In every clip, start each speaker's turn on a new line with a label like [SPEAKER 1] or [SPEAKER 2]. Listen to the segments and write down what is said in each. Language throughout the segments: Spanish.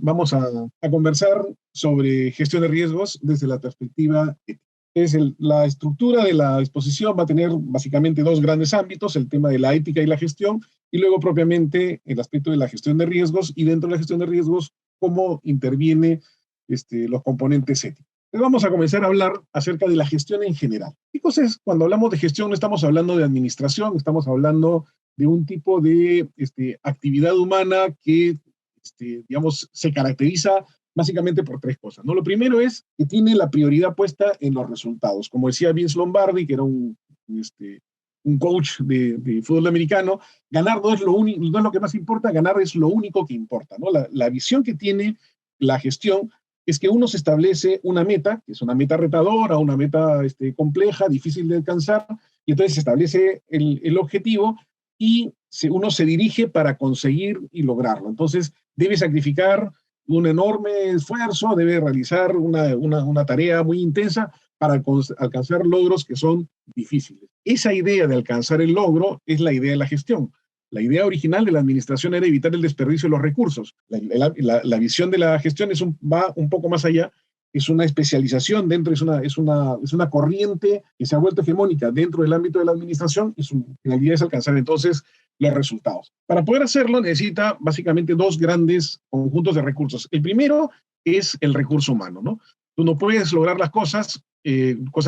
[SPEAKER 1] vamos a conversar sobre gestión de riesgos desde la perspectiva ética. La estructura de la exposición va a tener básicamente dos grandes ámbitos, el tema de la ética y la gestión, y luego propiamente el aspecto de la gestión de riesgos, y dentro de la gestión de riesgos, cómo interviene los componentes éticos. Entonces vamos a comenzar a hablar acerca de la gestión en general. ¿Qué cosa es? Cuando hablamos de gestión no estamos hablando de administración, estamos hablando de un tipo de actividad humana que, digamos, se caracteriza básicamente por tres cosas, ¿no? Lo primero es que tiene la prioridad puesta en los resultados. Como decía Vince Lombardi, que era un coach de fútbol americano, ganar no es lo único, no es lo que más importa, ganar es lo único que importa, ¿no? La visión que tiene la gestión es que uno se establece una meta, que es una meta retadora, una meta compleja, difícil de alcanzar, y entonces se establece el objetivo y uno se dirige para conseguir y lograrlo. Entonces debe sacrificar un enorme esfuerzo, debe realizar una tarea muy intensa para alcanzar logros que son difíciles. Esa idea de alcanzar el logro es la idea de la gestión. La idea original de la administración era evitar el desperdicio de los recursos. La visión de la gestión va un poco más allá, es una especialización dentro, es una corriente que se ha vuelto hegemónica dentro del ámbito de la administración y su finalidad es alcanzar entonces los resultados. Para poder hacerlo necesita básicamente dos grandes conjuntos de recursos. El primero es el recurso humano, ¿no? Tú no puedes lograr las cosas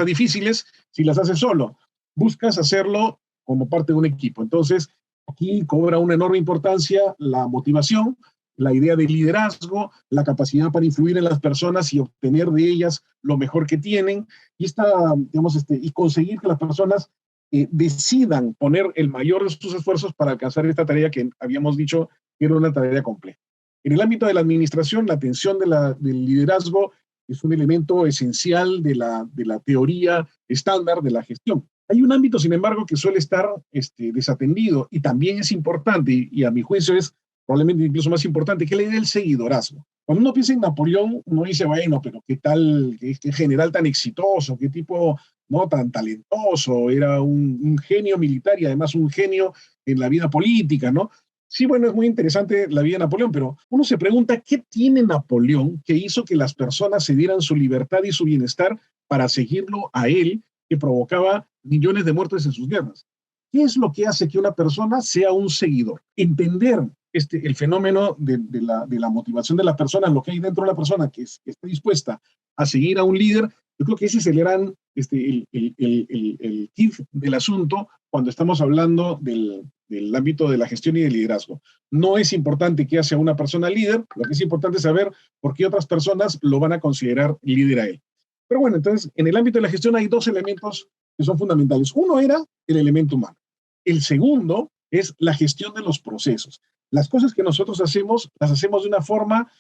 [SPEAKER 1] difíciles si las haces solo. Buscas hacerlo como parte de un equipo. Entonces, aquí cobra una enorme importancia la motivación, la idea de liderazgo, la capacidad para influir en las personas y obtener de ellas lo mejor que tienen, y conseguir que las personas decidan poner el mayor de sus esfuerzos para alcanzar esta tarea que habíamos dicho que era una tarea compleja. En el ámbito de la administración, la atención del liderazgo es un elemento esencial de la teoría estándar de la gestión. Hay un ámbito, sin embargo, que suele estar desatendido y también es importante, y a mi juicio es probablemente incluso más importante, que es la idea del seguidorazgo. Cuando uno piensa en Napoleón, uno dice, bueno, pero qué tal, qué general tan exitoso, qué tipo no tan talentoso, era un genio militar y además un genio en la vida política, ¿no? Sí, bueno, es muy interesante la vida de Napoleón, pero uno se pregunta, ¿qué tiene Napoleón que hizo que las personas se dieran su libertad y su bienestar para seguirlo a él, que provocaba millones de muertes en sus guerras? ¿Qué es lo que hace que una persona sea un seguidor? Entender el fenómeno de la motivación de la persona, lo que hay dentro de la persona que está dispuesta a seguir a un líder, yo creo que ese es el gran el kit del asunto cuando estamos hablando del ámbito de la gestión y del liderazgo. No es importante que sea una persona líder, lo que es importante es saber por qué otras personas lo van a considerar líder a él. Pero bueno, entonces, en el ámbito de la gestión hay dos elementos que son fundamentales. Uno era el elemento humano. El segundo es la gestión de los procesos. Las cosas que nosotros hacemos, las hacemos de una forma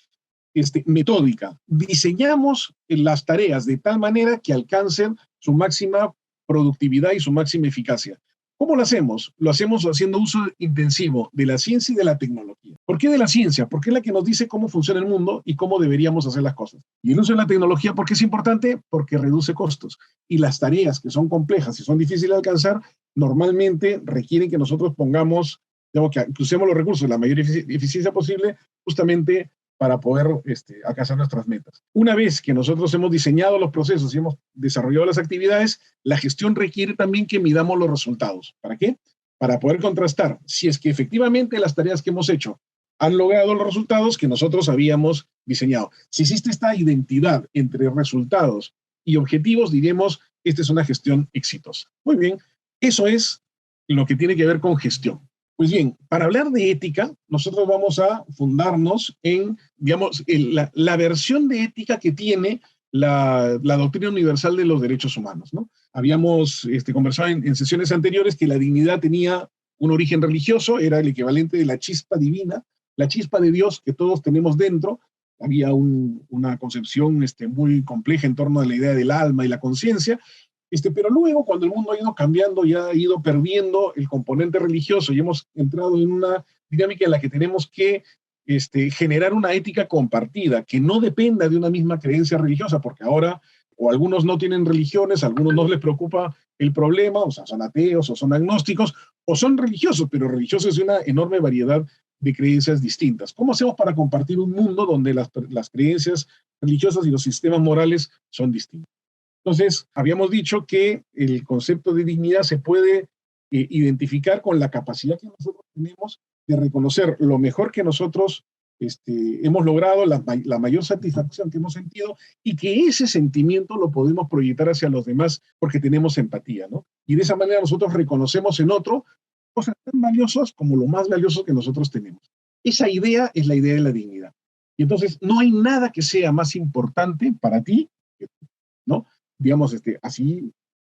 [SPEAKER 1] metódica. Diseñamos las tareas de tal manera que alcancen su máxima productividad y su máxima eficacia. ¿Cómo lo hacemos? Lo hacemos haciendo uso intensivo de la ciencia y de la tecnología. ¿Por qué de la ciencia? Porque es la que nos dice cómo funciona el mundo y cómo deberíamos hacer las cosas. Y el uso de la tecnología, ¿por qué es importante? Porque reduce costos. Y las tareas que son complejas y son difíciles de alcanzar, normalmente requieren que nosotros pongamos, que usemos los recursos de la mayor eficiencia posible, justamente para poder alcanzar nuestras metas. Una vez que nosotros hemos diseñado los procesos y hemos desarrollado las actividades, la gestión requiere también que midamos los resultados. ¿Para qué? Para poder contrastar si es que efectivamente las tareas que hemos hecho han logrado los resultados que nosotros habíamos diseñado. Si existe esta identidad entre resultados y objetivos, diremos, esta es una gestión exitosa. Muy bien, eso es lo que tiene que ver con gestión. Pues bien, para hablar de ética, nosotros vamos a fundarnos en, digamos, la versión de ética que tiene la doctrina universal de los derechos humanos, ¿no? Habíamos conversado en sesiones anteriores que la dignidad tenía un origen religioso, era el equivalente de la chispa divina, la chispa de Dios que todos tenemos dentro. Había una concepción muy compleja en torno a la idea del alma y la conciencia. Pero luego, cuando el mundo ha ido cambiando y ha ido perdiendo el componente religioso y hemos entrado en una dinámica en la que tenemos que generar una ética compartida que no dependa de una misma creencia religiosa, porque ahora o algunos no tienen religiones, a algunos no les preocupa el problema, o sea, son ateos o son agnósticos, o son religiosos, pero religiosos de una enorme variedad de creencias distintas. ¿Cómo hacemos para compartir un mundo donde las creencias religiosas y los sistemas morales son distintos? Entonces, habíamos dicho que el concepto de dignidad se puede identificar con la capacidad que nosotros tenemos de reconocer lo mejor que nosotros hemos logrado, la mayor satisfacción que hemos sentido, y que ese sentimiento lo podemos proyectar hacia los demás porque tenemos empatía, ¿no? Y de esa manera nosotros reconocemos en otro cosas tan valiosas como lo más valioso que nosotros tenemos. Esa idea es la idea de la dignidad. Y entonces no hay nada que sea más importante para ti, ¿no? Digamos, así,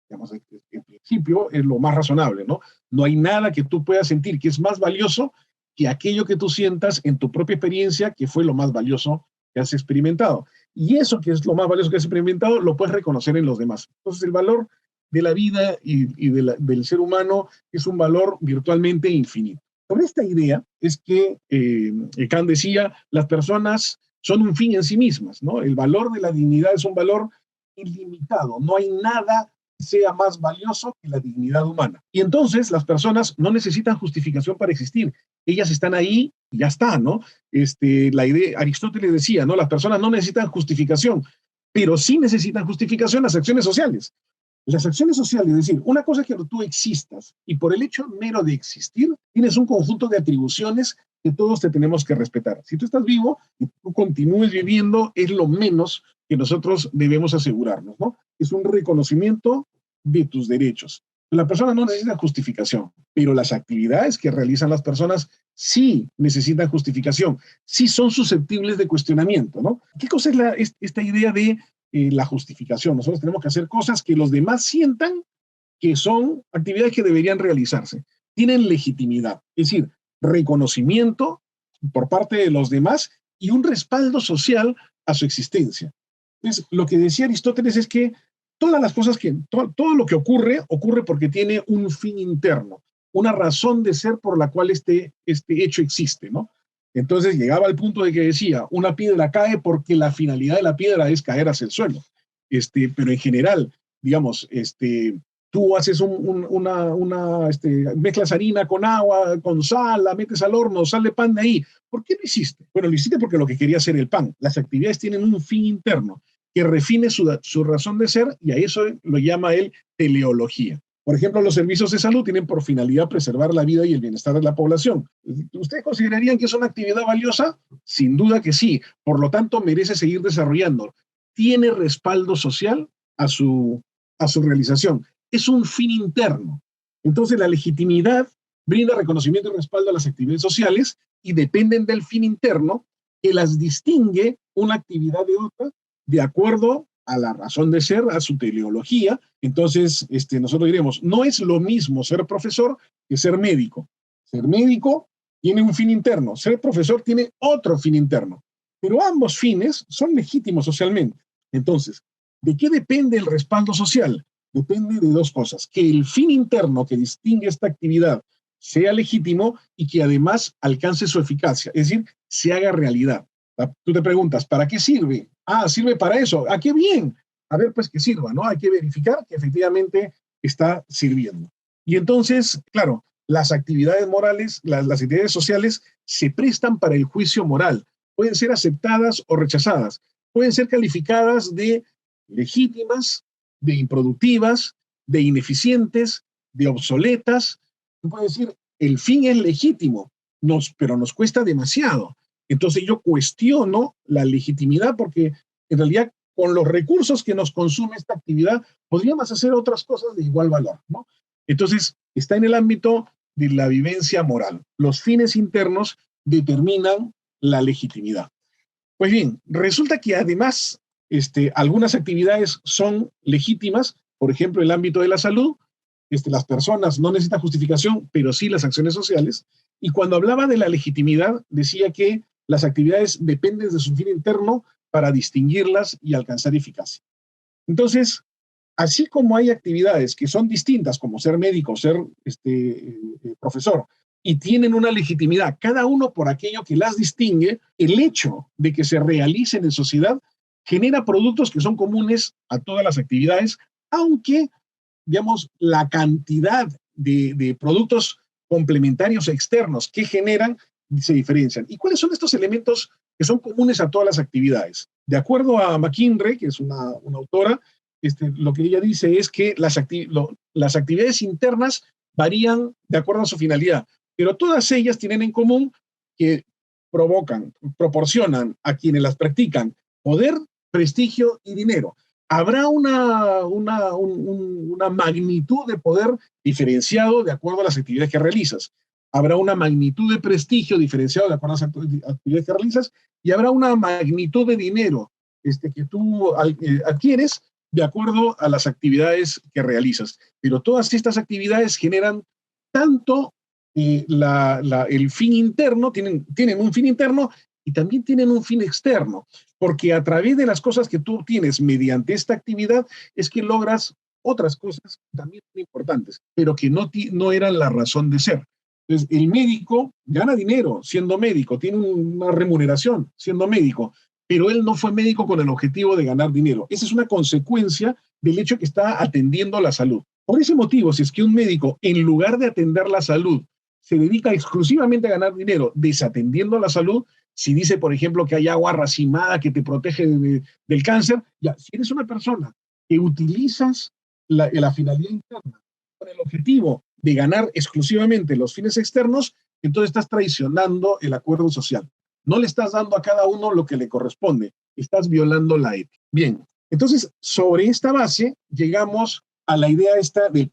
[SPEAKER 1] digamos, en principio es lo más razonable, ¿no? No hay nada que tú puedas sentir que es más valioso que aquello que tú sientas en tu propia experiencia, que fue lo más valioso que has experimentado. Y eso que es lo más valioso que has experimentado, lo puedes reconocer en los demás. Entonces, el valor de la vida y del ser humano es un valor virtualmente infinito. Sobre esta idea es que Kant decía, las personas son un fin en sí mismas, ¿no? El valor de la dignidad es un valor ilimitado, no hay nada que sea más valioso que la dignidad humana. Y entonces las personas no necesitan justificación para existir, ellas están ahí y ya está, ¿no? La idea, Aristóteles decía, ¿no? Las personas no necesitan justificación, pero sí necesitan justificación las acciones sociales. Las acciones sociales, es decir, una cosa es que tú existas y por el hecho mero de existir tienes un conjunto de atribuciones que todos te tenemos que respetar. Si tú estás vivo y tú continúes viviendo, es lo menos que nosotros debemos asegurarnos, ¿no? Es un reconocimiento de tus derechos. La persona no necesita justificación, pero las actividades que realizan las personas sí necesitan justificación, sí son susceptibles de cuestionamiento, ¿no? ¿Qué cosa es esta idea de la justificación? Nosotros tenemos que hacer cosas que los demás sientan que son actividades que deberían realizarse. Tienen legitimidad, es decir, reconocimiento por parte de los demás y un respaldo social a su existencia. Entonces, lo que decía Aristóteles es que todas las cosas todo lo que ocurre porque tiene un fin interno, una razón de ser por la cual este hecho existe, ¿no? Entonces llegaba al punto de que decía, una piedra cae porque la finalidad de la piedra es caer hacia el suelo. Pero en general, digamos, tú haces mezclas harina con agua, con sal, la metes al horno, sale pan de ahí. ¿Por qué lo hiciste? Bueno, lo hiciste porque lo que quería hacer el pan. Las actividades tienen un fin interno que refine su razón de ser y a eso lo llama él teleología. Por ejemplo, los servicios de salud tienen por finalidad preservar la vida y el bienestar de la población. ¿Ustedes considerarían que es una actividad valiosa? Sin duda que sí. Por lo tanto, merece seguir desarrollando. Tiene respaldo social a su realización. Es un fin interno. Entonces, la legitimidad brinda reconocimiento y respaldo a las actividades sociales y dependen del fin interno que las distingue una actividad de otra de acuerdo a la razón de ser, a su teleología. Entonces, nosotros diremos, no es lo mismo ser profesor que ser médico. Ser médico tiene un fin interno, ser profesor tiene otro fin interno, pero ambos fines son legítimos socialmente. Entonces, ¿de qué depende el respaldo social? Depende de dos cosas, que el fin interno que distingue esta actividad sea legítimo y que además alcance su eficacia, es decir, se haga realidad. Tú te preguntas, ¿para qué sirve? Ah, sirve para eso. ¿A qué bien? A ver, pues que sirva, ¿no? Hay que verificar que efectivamente está sirviendo. Y entonces, claro, las actividades morales, las actividades sociales se prestan para el juicio moral. Pueden ser aceptadas o rechazadas. Pueden ser calificadas de legítimas, de improductivas, de ineficientes, de obsoletas. Tú puedes decir, el fin es legítimo, pero nos cuesta demasiado. Entonces yo cuestiono la legitimidad porque en realidad con los recursos que nos consume esta actividad podríamos hacer otras cosas de igual valor, ¿no? Entonces está en el ámbito de la vivencia moral. Los fines internos determinan la legitimidad. Pues bien, resulta que además algunas actividades son legítimas, por ejemplo, el ámbito de la salud, las personas no necesitan justificación, pero sí las acciones sociales. Y cuando hablaba de la legitimidad, decía que las actividades dependen de su fin interno para distinguirlas y alcanzar eficacia. Entonces, así como hay actividades que son distintas, como ser médico, ser profesor, y tienen una legitimidad, cada uno por aquello que las distingue, el hecho de que se realicen en sociedad genera productos que son comunes a todas las actividades, aunque, digamos, la cantidad de productos complementarios externos que generan se diferencian. ¿Y cuáles son estos elementos que son comunes a todas las actividades? De acuerdo a McKinray, que es una autora, lo que ella dice es que las actividades internas varían de acuerdo a su finalidad, pero todas ellas tienen en común que proporcionan a quienes las practican poder, prestigio y dinero. Habrá una magnitud de poder diferenciado de acuerdo a las actividades que realizas. Habrá una magnitud de prestigio diferenciado de acuerdo a las actividades que realizas y habrá una magnitud de dinero que tú adquieres de acuerdo a las actividades que realizas. Pero todas estas actividades generan tanto el fin interno, tienen un fin interno y también tienen un fin externo, porque a través de las cosas que tú tienes mediante esta actividad es que logras otras cosas también muy importantes, pero que no eran la razón de ser. Entonces, el médico gana dinero siendo médico, tiene una remuneración siendo médico, pero él no fue médico con el objetivo de ganar dinero. Esa es una consecuencia del hecho que está atendiendo la salud. Por ese motivo, si es que un médico, en lugar de atender la salud, se dedica exclusivamente a ganar dinero desatendiendo la salud, si dice, por ejemplo, que hay agua racimada que te protege del cáncer, ya, si eres una persona que utilizas la finalidad interna con el objetivo de ganar exclusivamente los fines externos, entonces estás traicionando el acuerdo social. No le estás dando a cada uno lo que le corresponde, estás violando la ética. Bien, entonces, sobre esta base, llegamos a la idea esta del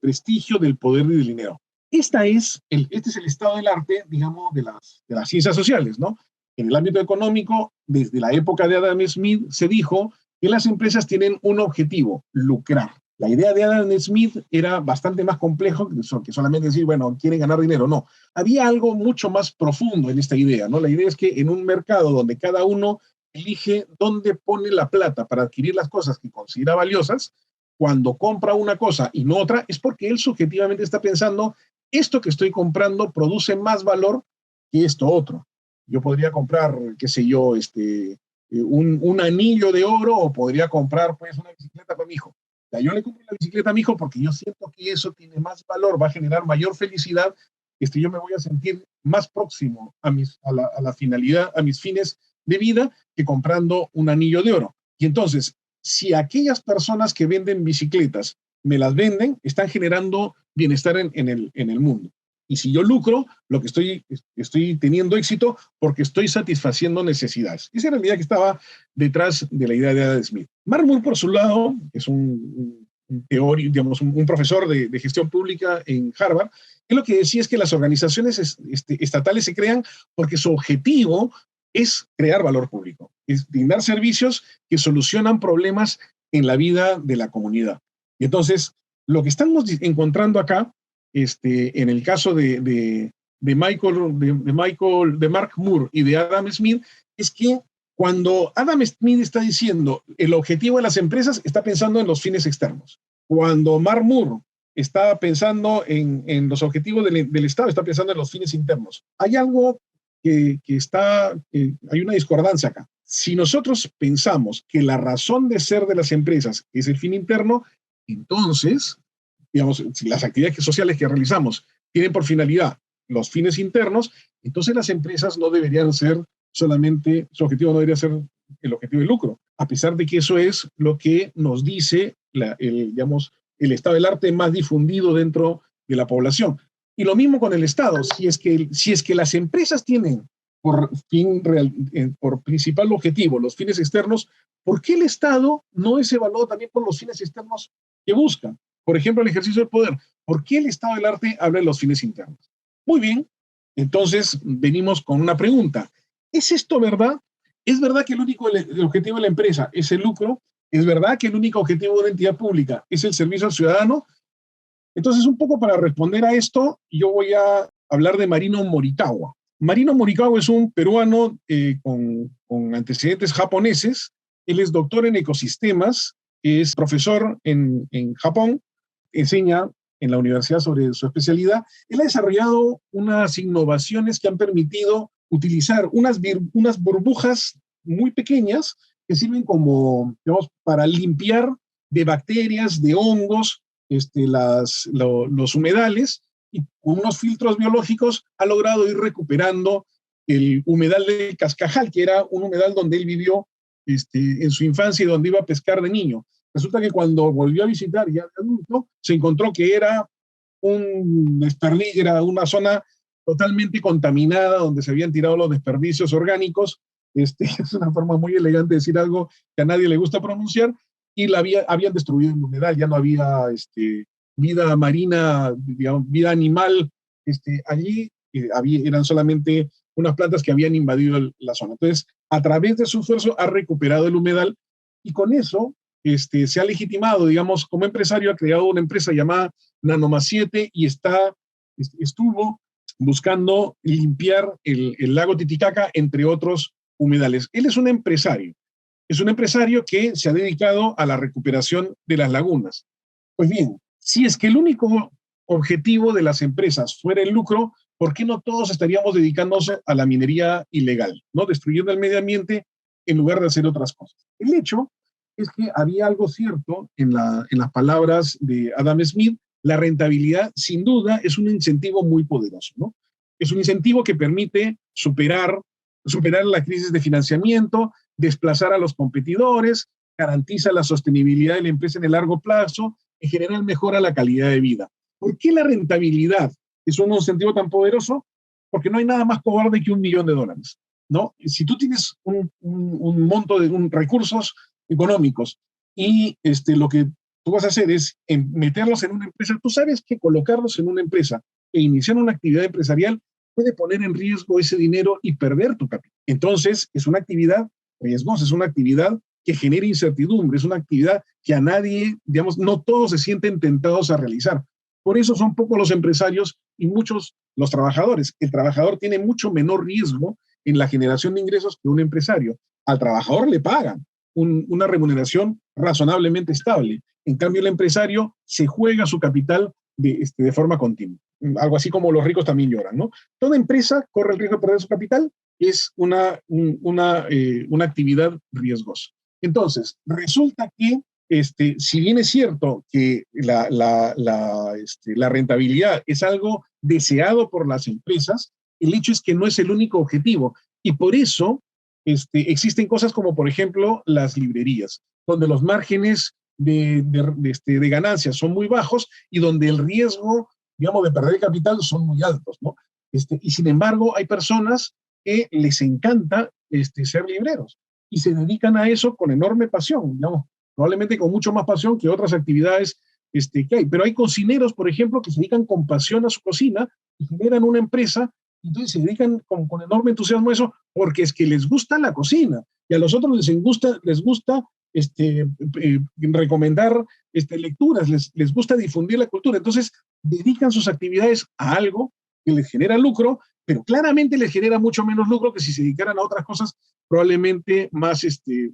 [SPEAKER 1] prestigio, del poder y del dinero. Este es el estado del arte, digamos, de las ciencias sociales, ¿no? En el ámbito económico, desde la época de Adam Smith, se dijo que las empresas tienen un objetivo, lucrar. La idea de Adam Smith era bastante más complejo que solamente decir, bueno, quieren ganar dinero. No, había algo mucho más profundo en esta idea, ¿no? La idea es que en un mercado donde cada uno elige dónde pone la plata para adquirir las cosas que considera valiosas, cuando compra una cosa y no otra, es porque él subjetivamente está pensando, esto que estoy comprando produce más valor que esto otro. Yo podría comprar, qué sé yo, un anillo de oro o podría comprar pues una bicicleta para mi hijo. O sea, yo le compro la bicicleta a mi hijo porque yo siento que eso tiene más valor, va a generar mayor felicidad, yo me voy a sentir más próximo a la finalidad, a mis fines de vida que comprando un anillo de oro. Y entonces, si aquellas personas que venden bicicletas me las venden, están generando bienestar en el mundo. Y si yo lucro, lo que estoy teniendo éxito porque estoy satisfaciendo necesidades. Esa era la idea que estaba detrás de la idea de Adam Smith. Mark Moore, por su lado, es un teórico, digamos, un profesor de gestión pública en Harvard, él lo que decía es que las organizaciones estatales se crean porque su objetivo es crear valor público, es brindar servicios que solucionan problemas en la vida de la comunidad. Y entonces, lo que estamos encontrando acá, en el caso de Mark Moore y de Adam Smith, es que cuando Adam Smith está diciendo el objetivo de las empresas, está pensando en los fines externos. Cuando Mark Moore está pensando en los objetivos del Estado, está pensando en los fines internos. Hay algo hay una discordancia acá. Si nosotros pensamos que la razón de ser de las empresas es el fin interno, entonces, digamos, si las actividades sociales que realizamos tienen por finalidad los fines internos, entonces las empresas no deberían ser solamente, su objetivo no debería ser el objetivo de lucro, a pesar de que eso es lo que nos dice el estado del arte más difundido dentro de la población. Y lo mismo con el Estado. Si es que las empresas tienen por principal objetivo los fines externos, ¿por qué el Estado no es evaluado también por los fines externos que busca? Por ejemplo, el ejercicio del poder. ¿Por qué el estado del arte habla de los fines internos? Muy bien, entonces venimos con una pregunta. ¿Es esto verdad? ¿Es verdad que el objetivo de la empresa es el lucro? ¿Es verdad que el único objetivo de una entidad pública es el servicio al ciudadano? Entonces, un poco para responder a esto, yo voy a hablar de Marino Morikawa. Marino Morikawa es un peruano con antecedentes japoneses. Él es doctor en ecosistemas, es profesor en Japón, enseña en la universidad sobre su especialidad. Él ha desarrollado unas innovaciones que han permitido utilizar unas burbujas muy pequeñas que sirven como, digamos, para limpiar de bacterias, de hongos, los humedales, y con unos filtros biológicos ha logrado ir recuperando el humedal de Cascajal, que era un humedal donde él vivió en su infancia y donde iba a pescar de niño. Resulta que cuando volvió a visitar ya de adulto, se encontró que era era una zona totalmente contaminada donde se habían tirado los desperdicios orgánicos. Es una forma muy elegante de decir algo que a nadie le gusta pronunciar, y habían destruido el humedal, ya no había vida marina, digamos, vida animal allí, eran solamente unas plantas que habían invadido la zona. Entonces, a través de su esfuerzo ha recuperado el humedal y con eso se ha legitimado, digamos, como empresario, ha creado una empresa llamada Nanomás 7 y estuvo buscando limpiar el lago Titicaca, entre otros humedales. Él es un empresario que se ha dedicado a la recuperación de las lagunas. Pues bien, si es que el único objetivo de las empresas fuera el lucro, ¿por qué no todos estaríamos dedicándonos a la minería ilegal, ¿no? Destruyendo el medio ambiente en lugar de hacer otras cosas? El hecho es que había algo cierto en las palabras de Adam Smith. La rentabilidad, sin duda, es un incentivo muy poderoso, ¿no? Es un incentivo que permite superar la crisis de financiamiento, desplazar a los competidores, garantiza la sostenibilidad de la empresa en el largo plazo, en general mejora la calidad de vida. ¿Por qué la rentabilidad es un incentivo tan poderoso? Porque no hay nada más cobarde que $1.000.000, ¿no? Si tú tienes un monto de recursos económicos y lo que tú vas a hacer es meterlos en una empresa, tú sabes que colocarlos en una empresa e iniciar una actividad empresarial puede poner en riesgo ese dinero y perder tu capital. Entonces, es una actividad riesgosa, es una actividad que genera incertidumbre, es una actividad que a nadie, digamos, no todos se sienten tentados a realizar. Por eso son pocos los empresarios y muchos los trabajadores. El trabajador tiene mucho menor riesgo en la generación de ingresos que un empresario. Al trabajador le pagan una remuneración razonablemente estable. En cambio, el empresario se juega su capital de forma continua. Algo así como los ricos también lloran, ¿no? Toda empresa corre el riesgo de perder su capital, es una actividad riesgosa. Entonces, resulta que si bien es cierto que la rentabilidad es algo deseado por las empresas, el hecho es que no es el único objetivo. Y por eso existen cosas como, por ejemplo, las librerías, donde los márgenes de ganancias son muy bajos y donde el riesgo, digamos, de perder capital son muy altos, ¿no? Y sin embargo, hay personas que les encanta ser libreros y se dedican a eso con enorme pasión, ¿no? Probablemente con mucho más pasión que otras actividades que hay. Pero hay cocineros, por ejemplo, que se dedican con pasión a su cocina y generan una empresa, y entonces se dedican con enorme entusiasmo a eso porque es que les gusta la cocina y a los otros les gusta recomendar lecturas, les gusta difundir la cultura. Entonces dedican sus actividades a algo que les genera lucro, pero claramente les genera mucho menos lucro que si se dedicaran a otras cosas probablemente más que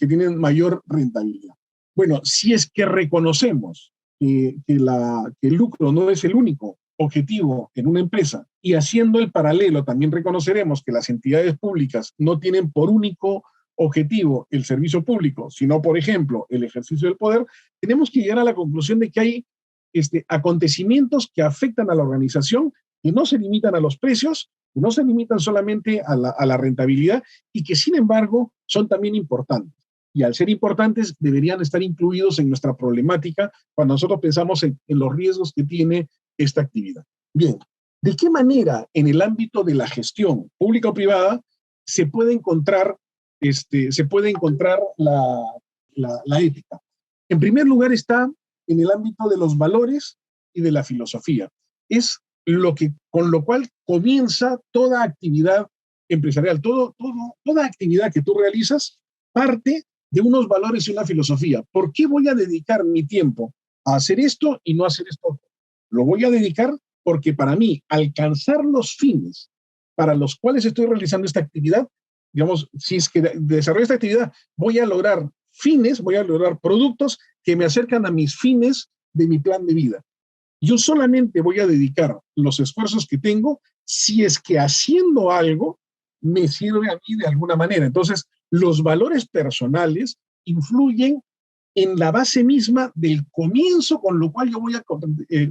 [SPEAKER 1] tienen mayor rentabilidad. Bueno, si es que reconocemos que el lucro no es el único objetivo en una empresa y haciendo el paralelo también reconoceremos que las entidades públicas no tienen por único objetivo el servicio público, sino, por ejemplo, el ejercicio del poder, tenemos que llegar a la conclusión de que hay acontecimientos que afectan a la organización, que no se limitan a los precios, que no se limitan solamente a la rentabilidad y que, sin embargo, son también importantes. Y al ser importantes, deberían estar incluidos en nuestra problemática cuando nosotros pensamos en los riesgos que tiene esta actividad. Bien, ¿de qué manera en el ámbito de la gestión pública o privada se puede encontrar la ética? En primer lugar está en el ámbito de los valores y de la filosofía. Es con lo cual comienza toda actividad empresarial. Toda actividad que tú realizas parte de unos valores y una filosofía. ¿Por qué voy a dedicar mi tiempo a hacer esto y no hacer esto? Lo voy a dedicar porque para mí alcanzar los fines para los cuales estoy realizando esta actividad, digamos, si es que desarrollo esta actividad, voy a lograr productos que me acercan a mis fines de mi plan de vida. Yo solamente voy a dedicar los esfuerzos que tengo si es que haciendo algo me sirve a mí de alguna manera. Entonces, los valores personales influyen en la base misma del comienzo con lo cual yo voy a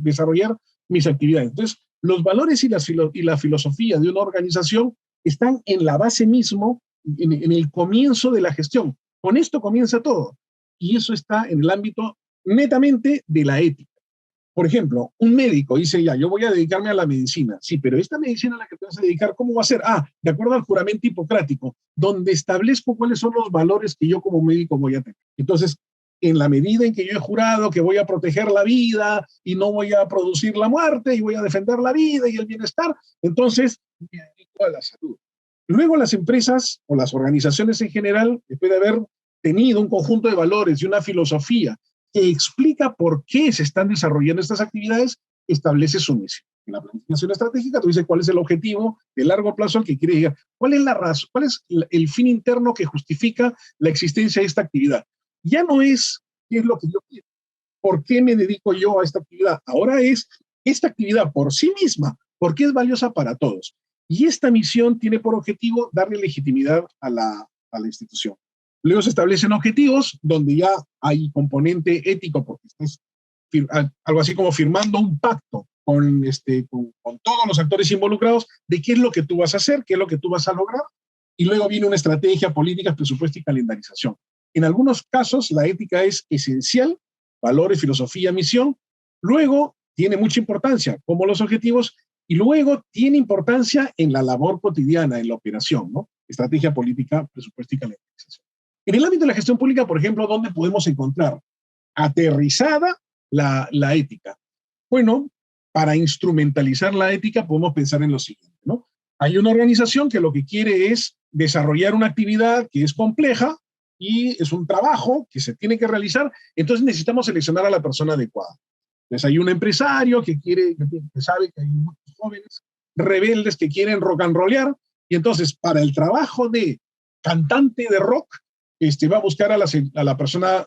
[SPEAKER 1] desarrollar mis actividades. Entonces, los valores y la filosofía de una organización están en la base mismo, en el comienzo de la gestión. Con esto comienza todo. Y eso está en el ámbito netamente de la ética. Por ejemplo, un médico dice, ya, yo voy a dedicarme a la medicina. Sí, pero esta medicina a la que te vas a dedicar, ¿cómo va a ser? Ah, de acuerdo al juramento hipocrático, donde establezco cuáles son los valores que yo como médico voy a tener. Entonces, en la medida en que yo he jurado que voy a proteger la vida y no voy a producir la muerte y voy a defender la vida y el bienestar, entonces me dedico a la salud. Luego las empresas o las organizaciones en general, después de haber tenido un conjunto de valores y una filosofía que explica por qué se están desarrollando estas actividades, establece su misión. En la planificación estratégica tú dices cuál es el objetivo de largo plazo al que quiere llegar, cuál es la razón, cuál es el fin interno que justifica la existencia de esta actividad. Ya no es qué es lo que yo quiero, por qué me dedico yo a esta actividad. Ahora es esta actividad por sí misma, porque es valiosa para todos. Y esta misión tiene por objetivo darle legitimidad a la institución. Luego se establecen objetivos donde ya hay componente ético, porque estás algo así como firmando un pacto con todos los actores involucrados de qué es lo que tú vas a hacer, qué es lo que tú vas a lograr, y luego viene una estrategia, políticas, presupuesto y calendarización. En algunos casos la ética es esencial, valores, filosofía, misión, luego tiene mucha importancia como los objetivos, y luego tiene importancia en la labor cotidiana, en la operación, ¿no? Estrategia, política, presupuesto y calendarización. En el ámbito de la gestión pública, por ejemplo, ¿dónde podemos encontrar aterrizada la ética? Bueno, para instrumentalizar la ética podemos pensar en lo siguiente, ¿no? Hay una organización que lo que quiere es desarrollar una actividad que es compleja y es un trabajo que se tiene que realizar, entonces necesitamos seleccionar a la persona adecuada. Entonces hay un empresario que sabe que hay muchos jóvenes rebeldes que quieren rock and rollear, y entonces para el trabajo de cantante de rock, va a buscar a la persona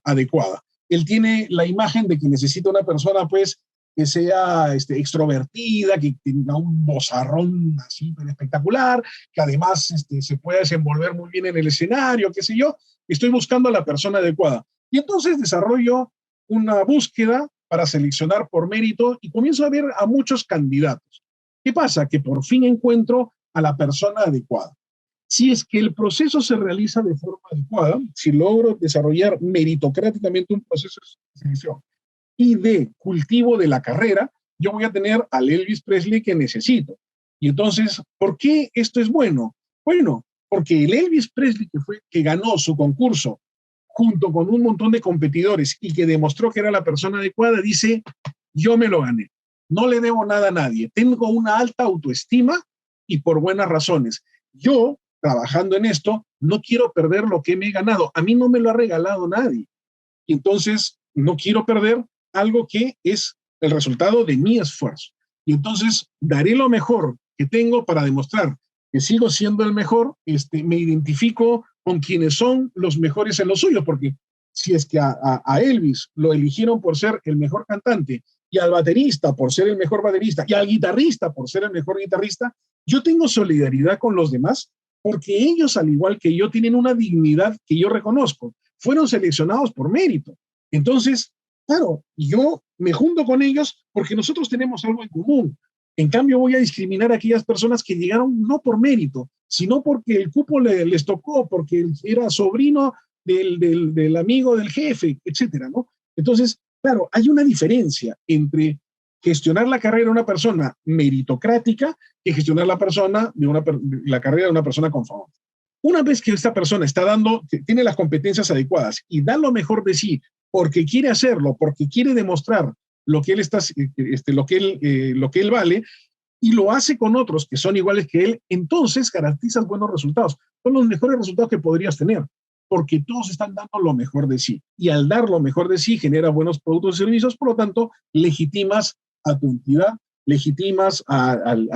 [SPEAKER 1] adecuada. Él tiene la imagen de que necesita una persona, pues, que sea extrovertida, que tenga un vozarrón así espectacular, que además se pueda desenvolver muy bien en el escenario, qué sé yo. Estoy buscando a la persona adecuada. Y entonces desarrollo una búsqueda para seleccionar por mérito y comienzo a ver a muchos candidatos. ¿Qué pasa? Que por fin encuentro a la persona adecuada. Si es que el proceso se realiza de forma adecuada, si logro desarrollar meritocráticamente un proceso de selección y de cultivo de la carrera, yo voy a tener al Elvis Presley que necesito. Y entonces, ¿por qué esto es bueno? Bueno, porque el Elvis Presley que ganó su concurso junto con un montón de competidores y que demostró que era la persona adecuada, dice, yo me lo gané, no le debo nada a nadie, tengo una alta autoestima y por buenas razones. Yo, trabajando en esto, no quiero perder lo que me he ganado. A mí no me lo ha regalado nadie. Y entonces, no quiero perder algo que es el resultado de mi esfuerzo. Y entonces, daré lo mejor que tengo para demostrar que sigo siendo el mejor. Me identifico con quienes son los mejores en lo suyo, porque si es que a Elvis lo eligieron por ser el mejor cantante, y al baterista por ser el mejor baterista, y al guitarrista por ser el mejor guitarrista, yo tengo solidaridad con los demás, porque ellos, al igual que yo, tienen una dignidad que yo reconozco. Fueron seleccionados por mérito. Entonces, claro, yo me junto con ellos porque nosotros tenemos algo en común. En cambio, voy a discriminar a aquellas personas que llegaron no por mérito, sino porque el cupo les tocó, porque era sobrino del amigo del jefe, etcétera, ¿no? Entonces, claro, hay una diferencia entre gestionar la carrera de una persona meritocrática que gestionar la carrera de una persona con favor. Una vez que esta persona tiene las competencias adecuadas y da lo mejor de sí porque quiere hacerlo, porque quiere demostrar lo que él vale, y lo hace con otros que son iguales que él, entonces garantizas buenos resultados. Son los mejores resultados que podrías tener, porque todos están dando lo mejor de sí. Y al dar lo mejor de sí, genera buenos productos y servicios, por lo tanto, legitimas a tu entidad, legitimas al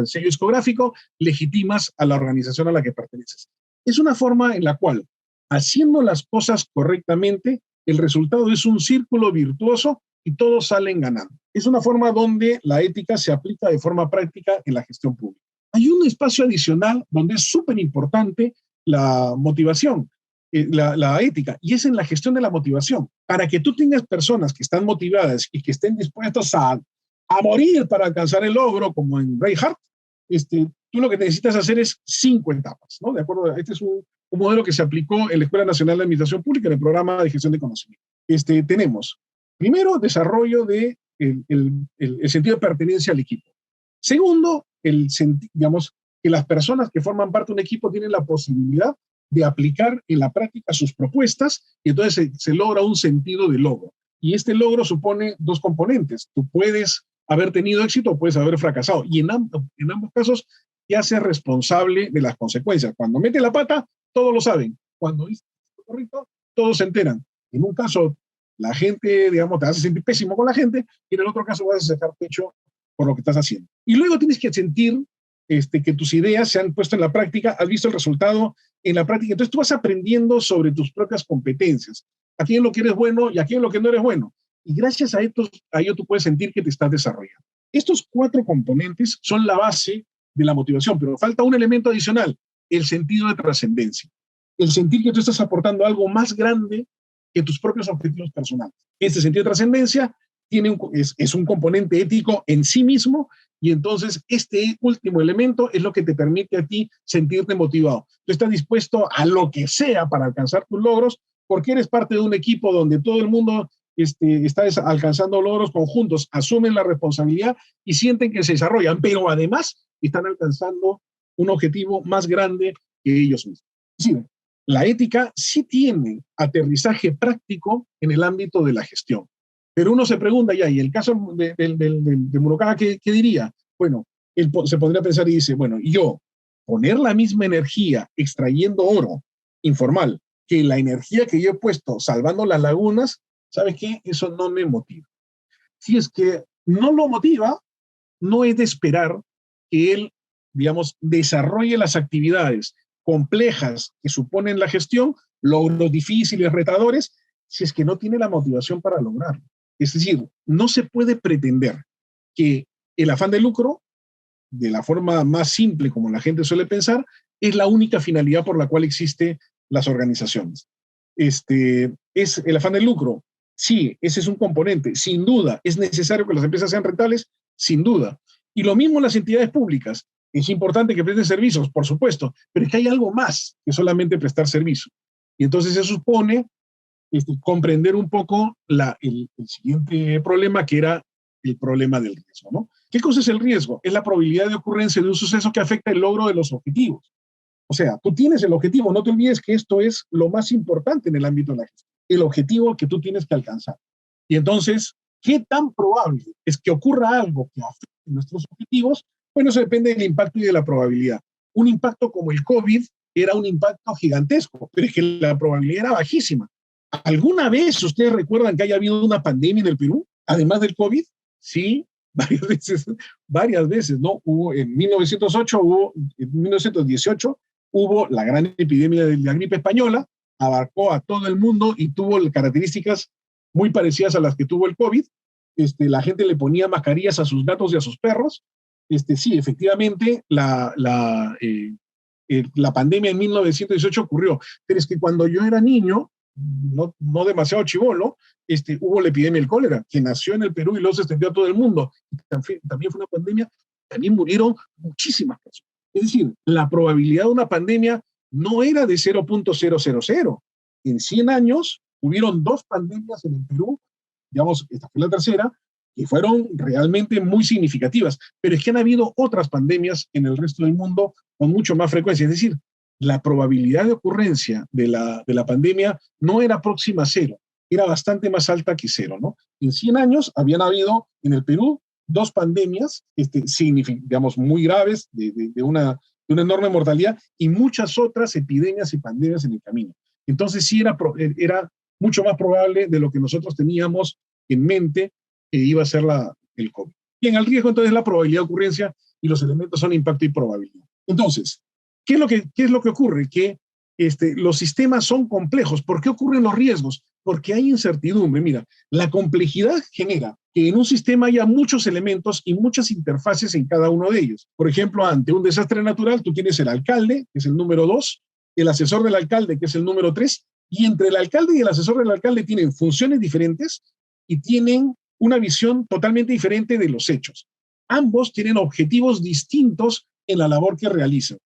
[SPEAKER 1] sello discográfico, legitimas a la organización a la que perteneces. Es una forma en la cual, haciendo las cosas correctamente, el resultado es un círculo virtuoso y todos salen ganando. Es una forma donde la ética se aplica de forma práctica en la gestión pública. Hay un espacio adicional donde es súper importante la motivación, la ética, y es en la gestión de la motivación. Para que tú tengas personas que están motivadas y que estén dispuestas a a morir para alcanzar el logro, como en Reinhardt, tú lo que necesitas hacer es 5 etapas, ¿no? De acuerdo, este es un modelo que se aplicó en la Escuela Nacional de Administración Pública en el programa de gestión de conocimiento. Tenemos, primero, desarrollo de el sentido de pertenencia al equipo. Segundo, digamos, que las personas que forman parte de un equipo tienen la posibilidad de aplicar en la práctica sus propuestas y entonces se logra un sentido de logro. Y este logro supone 2 componentes. Tú puedes haber tenido éxito o puedes haber fracasado. Y en ambos casos te hace responsable de las consecuencias. Cuando mete la pata, todos lo saben. Cuando dice correcto, todos se enteran. En un caso, la gente, digamos, te hace sentir pésimo con la gente, y en el otro caso vas a sacar pecho por lo que estás haciendo. Y luego tienes que sentir que tus ideas se han puesto en la práctica, has visto el resultado en la práctica, entonces tú vas aprendiendo sobre tus propias competencias, a quién lo que eres bueno y a quién lo que no eres bueno. Y gracias a ello tú puedes sentir que te estás desarrollando. Estos 4 componentes son la base de la motivación, pero falta un elemento adicional, el sentido de trascendencia. El sentir que tú estás aportando algo más grande que tus propios objetivos personales. Este sentido de trascendencia es un componente ético en sí mismo, y entonces este último elemento es lo que te permite a ti sentirte motivado. Tú estás dispuesto a lo que sea para alcanzar tus logros, porque eres parte de un equipo donde todo el mundo está alcanzando logros conjuntos, asumen la responsabilidad y sienten que se desarrollan, pero además están alcanzando un objetivo más grande que ellos mismos. Es decir, la ética sí tiene aterrizaje práctico en el ámbito de la gestión. Pero uno se pregunta ya, y el caso de Murukawa, ¿qué diría? Bueno, él se podría pensar y dice, bueno, yo poner la misma energía extrayendo oro informal que la energía que yo he puesto salvando las lagunas, ¿sabes qué? Eso no me motiva. Si es que no lo motiva, no es de esperar que él, digamos, desarrolle las actividades complejas que suponen la gestión, logros difíciles, retadores, si es que no tiene la motivación para lograrlo. Es decir, no se puede pretender que el afán de lucro, de la forma más simple como la gente suele pensar, es la única finalidad por la cual existen las organizaciones. Es el afán de lucro. Sí, ese es un componente. Sin duda, es necesario que las empresas sean rentables, sin duda. Y lo mismo en las entidades públicas. Es importante que presten servicios, por supuesto, pero es que hay algo más que solamente prestar servicio. Y entonces se supone comprender un poco el siguiente problema, que era el problema del riesgo, ¿no? ¿Qué cosa es el riesgo? Es la probabilidad de ocurrencia de un suceso que afecta el logro de los objetivos. O sea, tú tienes el objetivo, no te olvides que esto es lo más importante en el ámbito de la gestión, el objetivo que tú tienes que alcanzar. Y entonces, ¿qué tan probable es que ocurra algo que afecte nuestros objetivos? Bueno, eso depende del impacto y de la probabilidad. Un impacto como el COVID era un impacto gigantesco, pero es que la probabilidad era bajísima. ¿Alguna vez ustedes recuerdan que haya habido una pandemia en el Perú, además del COVID? Sí, varias veces, ¿no? En 1918 hubo la gran epidemia de la gripe española, abarcó a todo el mundo y tuvo características muy parecidas a las que tuvo el COVID. La gente le ponía mascarillas a sus gatos y a sus perros. Sí, efectivamente, la pandemia en 1918 ocurrió, pero es que cuando yo era niño, no demasiado chibolo, hubo la epidemia del cólera, que nació en el Perú y luego se extendió a todo el mundo. También fue una pandemia, también murieron muchísimas personas. Es decir, la probabilidad de una pandemia no era de 0.000. En 100 años hubieron 2 pandemias en el Perú, digamos, esta fue la tercera, que fueron realmente muy significativas, pero es que han habido otras pandemias en el resto del mundo con mucho más frecuencia. Es decir, la probabilidad de ocurrencia de la pandemia no era próxima a 0, era bastante más alta que 0, ¿no? En 100 años habían habido en el Perú 2 pandemias, digamos, muy graves, de una enorme mortalidad, y muchas otras epidemias y pandemias en el camino. Entonces sí era mucho más probable de lo que nosotros teníamos en mente que iba a ser el COVID. Bien, el riesgo entonces es la probabilidad de ocurrencia y los elementos son impacto y probabilidad. Entonces, ¿qué es lo que ocurre? Que los sistemas son complejos. ¿Por qué ocurren los riesgos? Porque hay incertidumbre. Mira, la complejidad genera que en un sistema haya muchos elementos y muchas interfaces en cada uno de ellos. Por ejemplo, ante un desastre natural, tú tienes el alcalde, que es el número 2, el asesor del alcalde, que es el número 3, y entre el alcalde y el asesor del alcalde tienen funciones diferentes y tienen una visión totalmente diferente de los hechos. Ambos tienen objetivos distintos en la labor que realizan.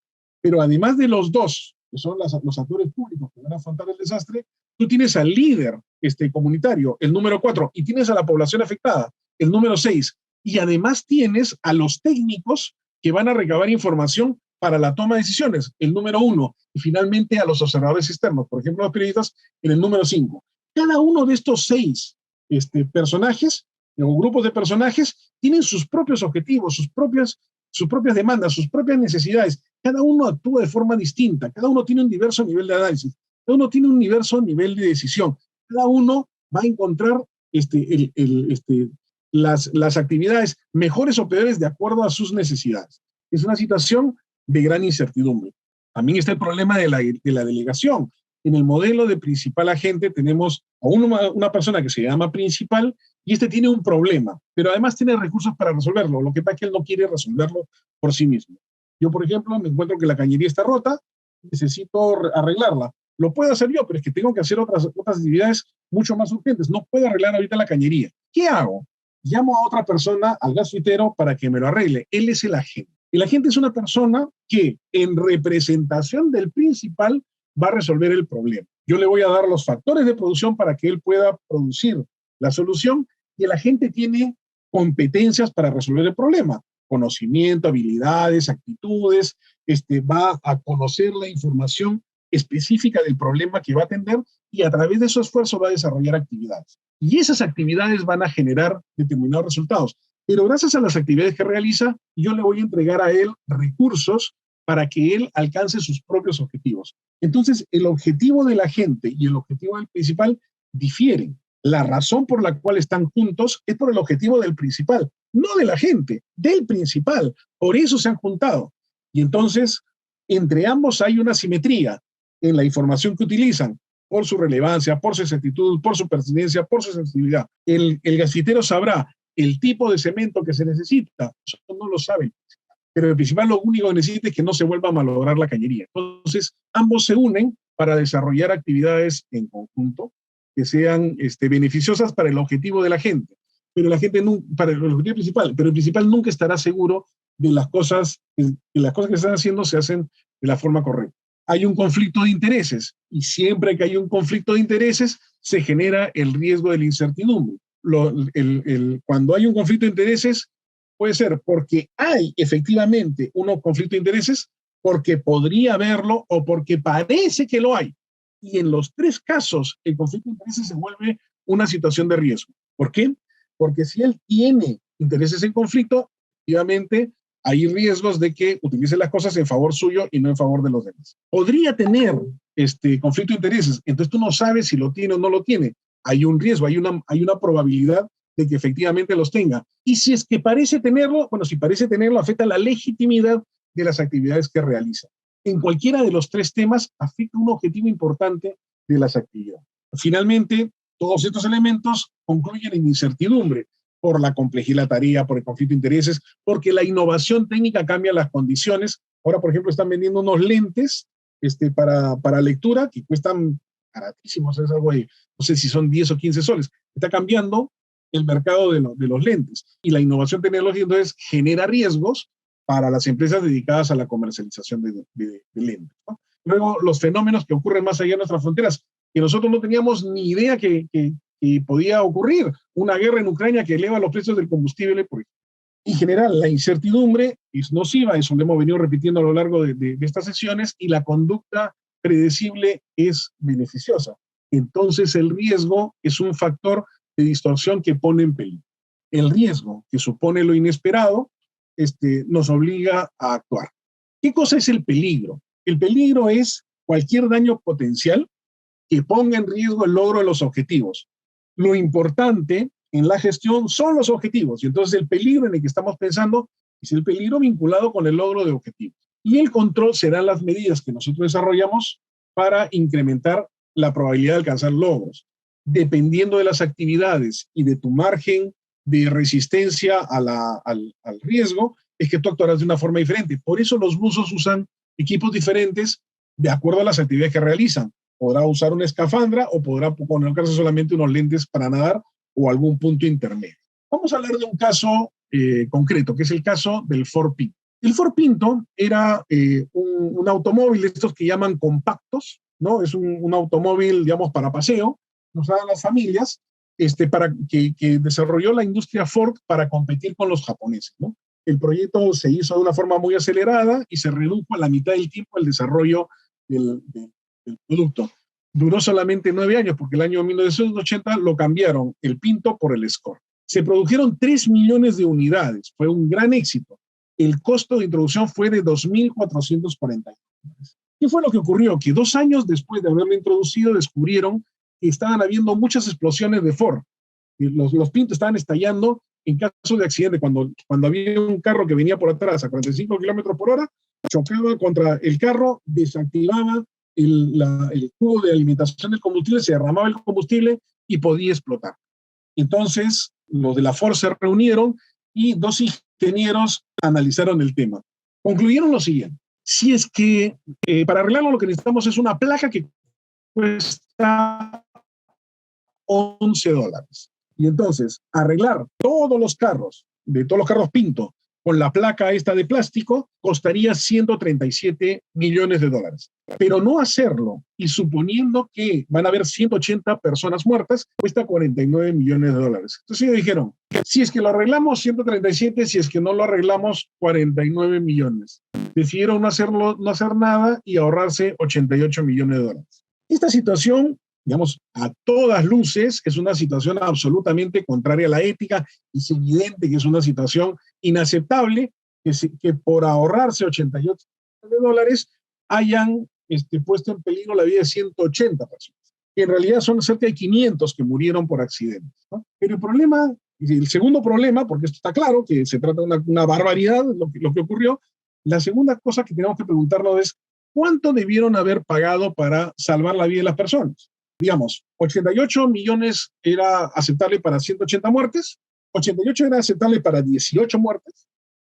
[SPEAKER 1] Pero además de los dos, que son los actores públicos que van a afrontar el desastre, tú tienes al líder comunitario, el número 4, y tienes a la población afectada, el número 6, y además tienes a los técnicos que van a recabar información para la toma de decisiones, el número 1, y finalmente a los observadores externos, por ejemplo, los periodistas, en el número 5. Cada uno de estos 6 personajes o grupos de personajes tienen sus propios objetivos, sus propias demandas, sus propias necesidades. Cada uno actúa de forma distinta, cada uno tiene un diverso nivel de análisis, cada uno tiene un diverso nivel de decisión, cada uno va a encontrar las actividades mejores o peores de acuerdo a sus necesidades. Es una situación de gran incertidumbre. También está el problema de la delegación. En el modelo de principal agente tenemos a una persona que se llama principal y tiene un problema, pero además tiene recursos para resolverlo. Lo que pasa es que él no quiere resolverlo por sí mismo. Yo, por ejemplo, me encuentro que la cañería está rota, necesito arreglarla. Lo puedo hacer yo, pero es que tengo que hacer otras actividades mucho más urgentes. No puedo arreglar ahorita la cañería. ¿Qué hago? Llamo a otra persona, al gasfitero, para que me lo arregle. Él es el agente. El agente es una persona que, en representación del principal, va a resolver el problema. Yo le voy a dar los factores de producción para que él pueda producir la solución y el agente tiene competencias para resolver el problema. Conocimiento, habilidades, actitudes, va a conocer la información específica del problema que va a atender y a través de su esfuerzo va a desarrollar actividades. Y esas actividades van a generar determinados resultados. Pero gracias a las actividades que realiza, yo le voy a entregar a él recursos para que él alcance sus propios objetivos. Entonces, el objetivo de la gente y el objetivo del principal difieren. La razón por la cual están juntos es por el objetivo del principal, no de la gente, del principal. Por eso se han juntado. Y entonces, entre ambos hay una simetría en la información que utilizan, por su relevancia, por su exactitud, por su pertinencia, por su sensibilidad. El gasfitero sabrá el tipo de cemento que se necesita, eso no lo sabe. Pero el principal lo único que necesita es que no se vuelva a malograr la cañería. Entonces, ambos se unen para desarrollar actividades en conjunto que sean beneficiosas para el objetivo de la gente. Pero la gente para el objetivo principal, pero el principal nunca estará seguro de las cosas que se están haciendo se hacen de la forma correcta. Hay un conflicto de intereses y siempre que hay un conflicto de intereses se genera el riesgo de la incertidumbre. Cuando hay un conflicto de intereses, puede ser porque hay efectivamente un conflicto de intereses, porque podría haberlo o porque parece que lo hay. Y en los 3 casos, el conflicto de intereses se vuelve una situación de riesgo. ¿Por qué? Porque si él tiene intereses en conflicto, efectivamente hay riesgos de que utilice las cosas en favor suyo y no en favor de los demás. Podría tener conflicto de intereses, entonces tú no sabes si lo tiene o no lo tiene. Hay un riesgo, hay una probabilidad de que efectivamente los tenga. Y si es que parece tenerlo, bueno, si parece tenerlo, afecta la legitimidad de las actividades que realiza. En cualquiera de los 3 temas afecta un objetivo importante de las actividades. Finalmente, todos estos elementos concluyen en incertidumbre por la complejidad de la tarea, por el conflicto de intereses, porque la innovación técnica cambia las condiciones. Ahora, por ejemplo, están vendiendo unos lentes para lectura que cuestan baratísimos, es algo de, no sé si son 10 o 15 soles. Está cambiando el mercado de los lentes. Y la innovación tecnológica entonces genera riesgos para las empresas dedicadas a la comercialización de lentes, ¿no? Luego, los fenómenos que ocurren más allá de nuestras fronteras, que nosotros no teníamos ni idea que podía ocurrir. Una guerra en Ucrania que eleva los precios del combustible, por ejemplo. En general, la incertidumbre es nociva, eso lo hemos venido repitiendo a lo largo de estas sesiones, y la conducta predecible es beneficiosa. Entonces, el riesgo es un factor de distorsión que pone en peligro. El riesgo que supone lo inesperado nos obliga a actuar. ¿Qué cosa es el peligro? El peligro es cualquier daño potencial que ponga en riesgo el logro de los objetivos. Lo importante en la gestión son los objetivos, y entonces el peligro en el que estamos pensando es el peligro vinculado con el logro de objetivos. Y el control serán las medidas que nosotros desarrollamos para incrementar la probabilidad de alcanzar logros. Dependiendo de las actividades y de tu margen de resistencia al riesgo, es que tú actuarás de una forma diferente. Por eso los buzos usan equipos diferentes de acuerdo a las actividades que realizan. Podrá usar una escafandra o podrá colocarse solamente unos lentes para nadar o algún punto intermedio. Vamos a hablar de un caso concreto, que es el caso del Ford Pinto. El Ford Pinto era un automóvil de estos que llaman compactos, ¿no? Es un automóvil, digamos, para paseo, que usaban las familias, que desarrolló la industria Ford para competir con los japoneses, ¿no? El proyecto se hizo de una forma muy acelerada y se redujo a la mitad del tiempo el desarrollo del producto. Duró solamente 9 años, porque el año 1980 lo cambiaron el Pinto por el Escort. Se produjeron 3 millones de unidades, fue un gran éxito. El costo de introducción fue de $2.440. ¿Qué fue lo que ocurrió? Que 2 años después de haberlo introducido descubrieron que estaban habiendo muchas explosiones de Ford. Los Pintos estaban estallando en caso de accidente. Cuando había un carro que venía por atrás a 45 kilómetros por hora, chocaba contra el carro, desactivaba el tubo de alimentación del combustible, se derramaba el combustible y podía explotar. Entonces, los de la Ford se reunieron y 2 ingenieros analizaron el tema. Concluyeron lo siguiente: si es que para arreglarlo lo que necesitamos es una placa que cuesta $11. Y entonces, arreglar todos los carros Pinto, con la placa esta de plástico, costaría $137 millones. Pero no hacerlo, y suponiendo que van a haber 180 personas muertas, cuesta $49 millones. Entonces ellos dijeron, si es que lo arreglamos, 137, si es que no lo arreglamos, 49 millones. Decidieron no hacer nada y ahorrarse $88 millones. Esta situación, digamos, a todas luces, es una situación absolutamente contraria a la ética. Es evidente que es una situación inaceptable que por ahorrarse $88 millones hayan puesto en peligro la vida de 180 personas, que en realidad son cerca de 500 que murieron por accidentes, ¿no? Pero el segundo problema, porque esto está claro, que se trata de una barbaridad lo que ocurrió, la segunda cosa que tenemos que preguntarnos es, ¿cuánto debieron haber pagado para salvar la vida de las personas? Digamos, 88 millones era aceptable para 180 muertes, 88 era aceptable para 18 muertes,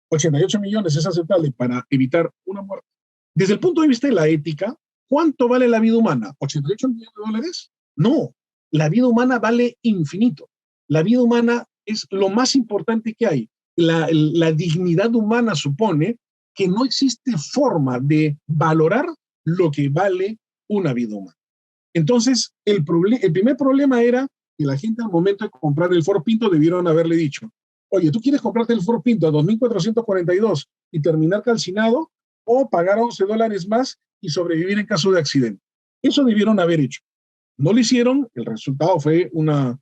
[SPEAKER 1] 88 millones es aceptable para evitar una muerte. Desde el punto de vista de la ética, ¿cuánto vale la vida humana? ¿88 millones? No, la vida humana vale infinito. La vida humana es lo más importante que hay. La dignidad humana supone que no existe forma de valorar lo que vale una vida humana. Entonces, el primer problema era que la gente al momento de comprar el Ford Pinto debieron haberle dicho, oye, ¿tú quieres comprarte el Ford Pinto a 2.442 y terminar calcinado o pagar $11 más y sobrevivir en caso de accidente? Eso debieron haber hecho. No lo hicieron, el resultado fue una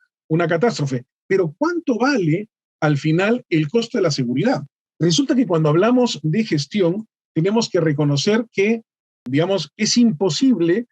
[SPEAKER 1] catástrofe. Pero ¿cuánto vale al final el costo de la seguridad? Resulta que cuando hablamos de gestión, tenemos que reconocer que, digamos, es imposible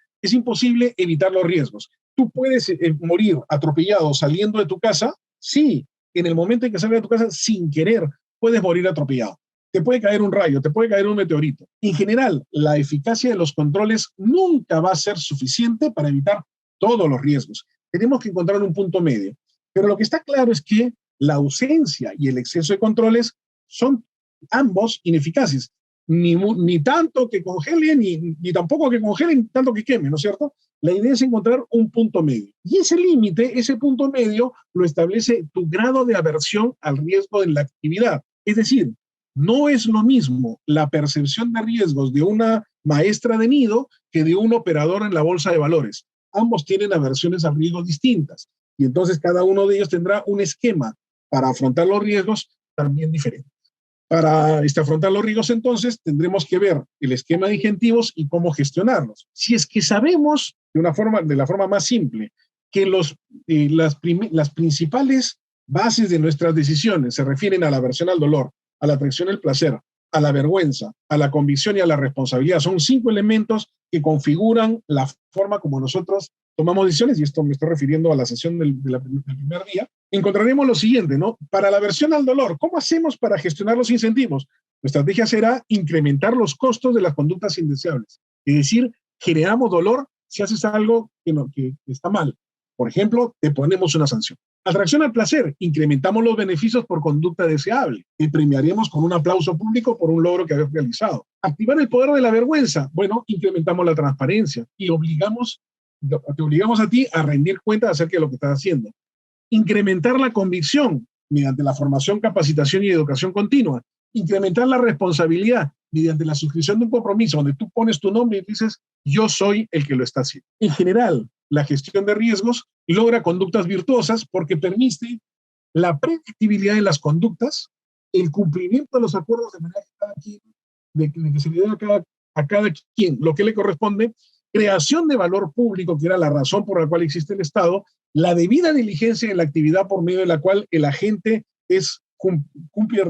[SPEAKER 1] evitar los riesgos. ¿Tú puedes morir atropellado saliendo de tu casa? Sí, en el momento en que salgas de tu casa, sin querer, puedes morir atropellado. Te puede caer un rayo, te puede caer un meteorito. En general, la eficacia de los controles nunca va a ser suficiente para evitar todos los riesgos. Tenemos que encontrar un punto medio. Pero lo que está claro es que la ausencia y el exceso de controles son ambos ineficaces. Ni tanto que congelen, ni tampoco que congelen tanto que quemen, ¿no es cierto? La idea es encontrar un punto medio. Y ese límite, ese punto medio, lo establece tu grado de aversión al riesgo en la actividad. Es decir, no es lo mismo la percepción de riesgos de una maestra de nido que de un operador en la bolsa de valores. Ambos tienen aversiones a riesgos distintas. Y entonces cada uno de ellos tendrá un esquema para afrontar los riesgos también diferente. Para afrontar los riesgos, entonces, tendremos que ver el esquema de incentivos y cómo gestionarlos. Si es que sabemos de la forma más simple que las principales bases de nuestras decisiones se refieren a la aversión al dolor, a la atracción al placer, a la vergüenza, a la convicción y a la responsabilidad. Son 5 elementos que configuran la forma como nosotros tomamos decisiones, y esto me estoy refiriendo a la sesión del primer día. Encontraremos lo siguiente, ¿no? Para la aversión al dolor, ¿cómo hacemos para gestionar los incentivos? La estrategia será incrementar los costos de las conductas indeseables. Es decir, generamos dolor si haces algo que está mal. Por ejemplo, te ponemos una sanción. Atracción al placer, incrementamos los beneficios por conducta deseable. Te premiaremos con un aplauso público por un logro que hayas realizado. Activar el poder de la vergüenza, bueno, incrementamos la transparencia y te obligamos a ti a rendir cuentas acerca de lo que estás haciendo. Incrementar la convicción, mediante la formación, capacitación y educación continua. Incrementar la responsabilidad mediante la suscripción de un compromiso donde tú pones tu nombre y dices, yo soy el que lo está haciendo. En general, la gestión de riesgos logra conductas virtuosas porque permite la predictibilidad de las conductas, el cumplimiento de los acuerdos de manera que cada quien, de que se le dé a cada quien lo que le corresponde, creación de valor público, que era la razón por la cual existe el Estado, la debida diligencia en la actividad por medio de la cual el agente cumple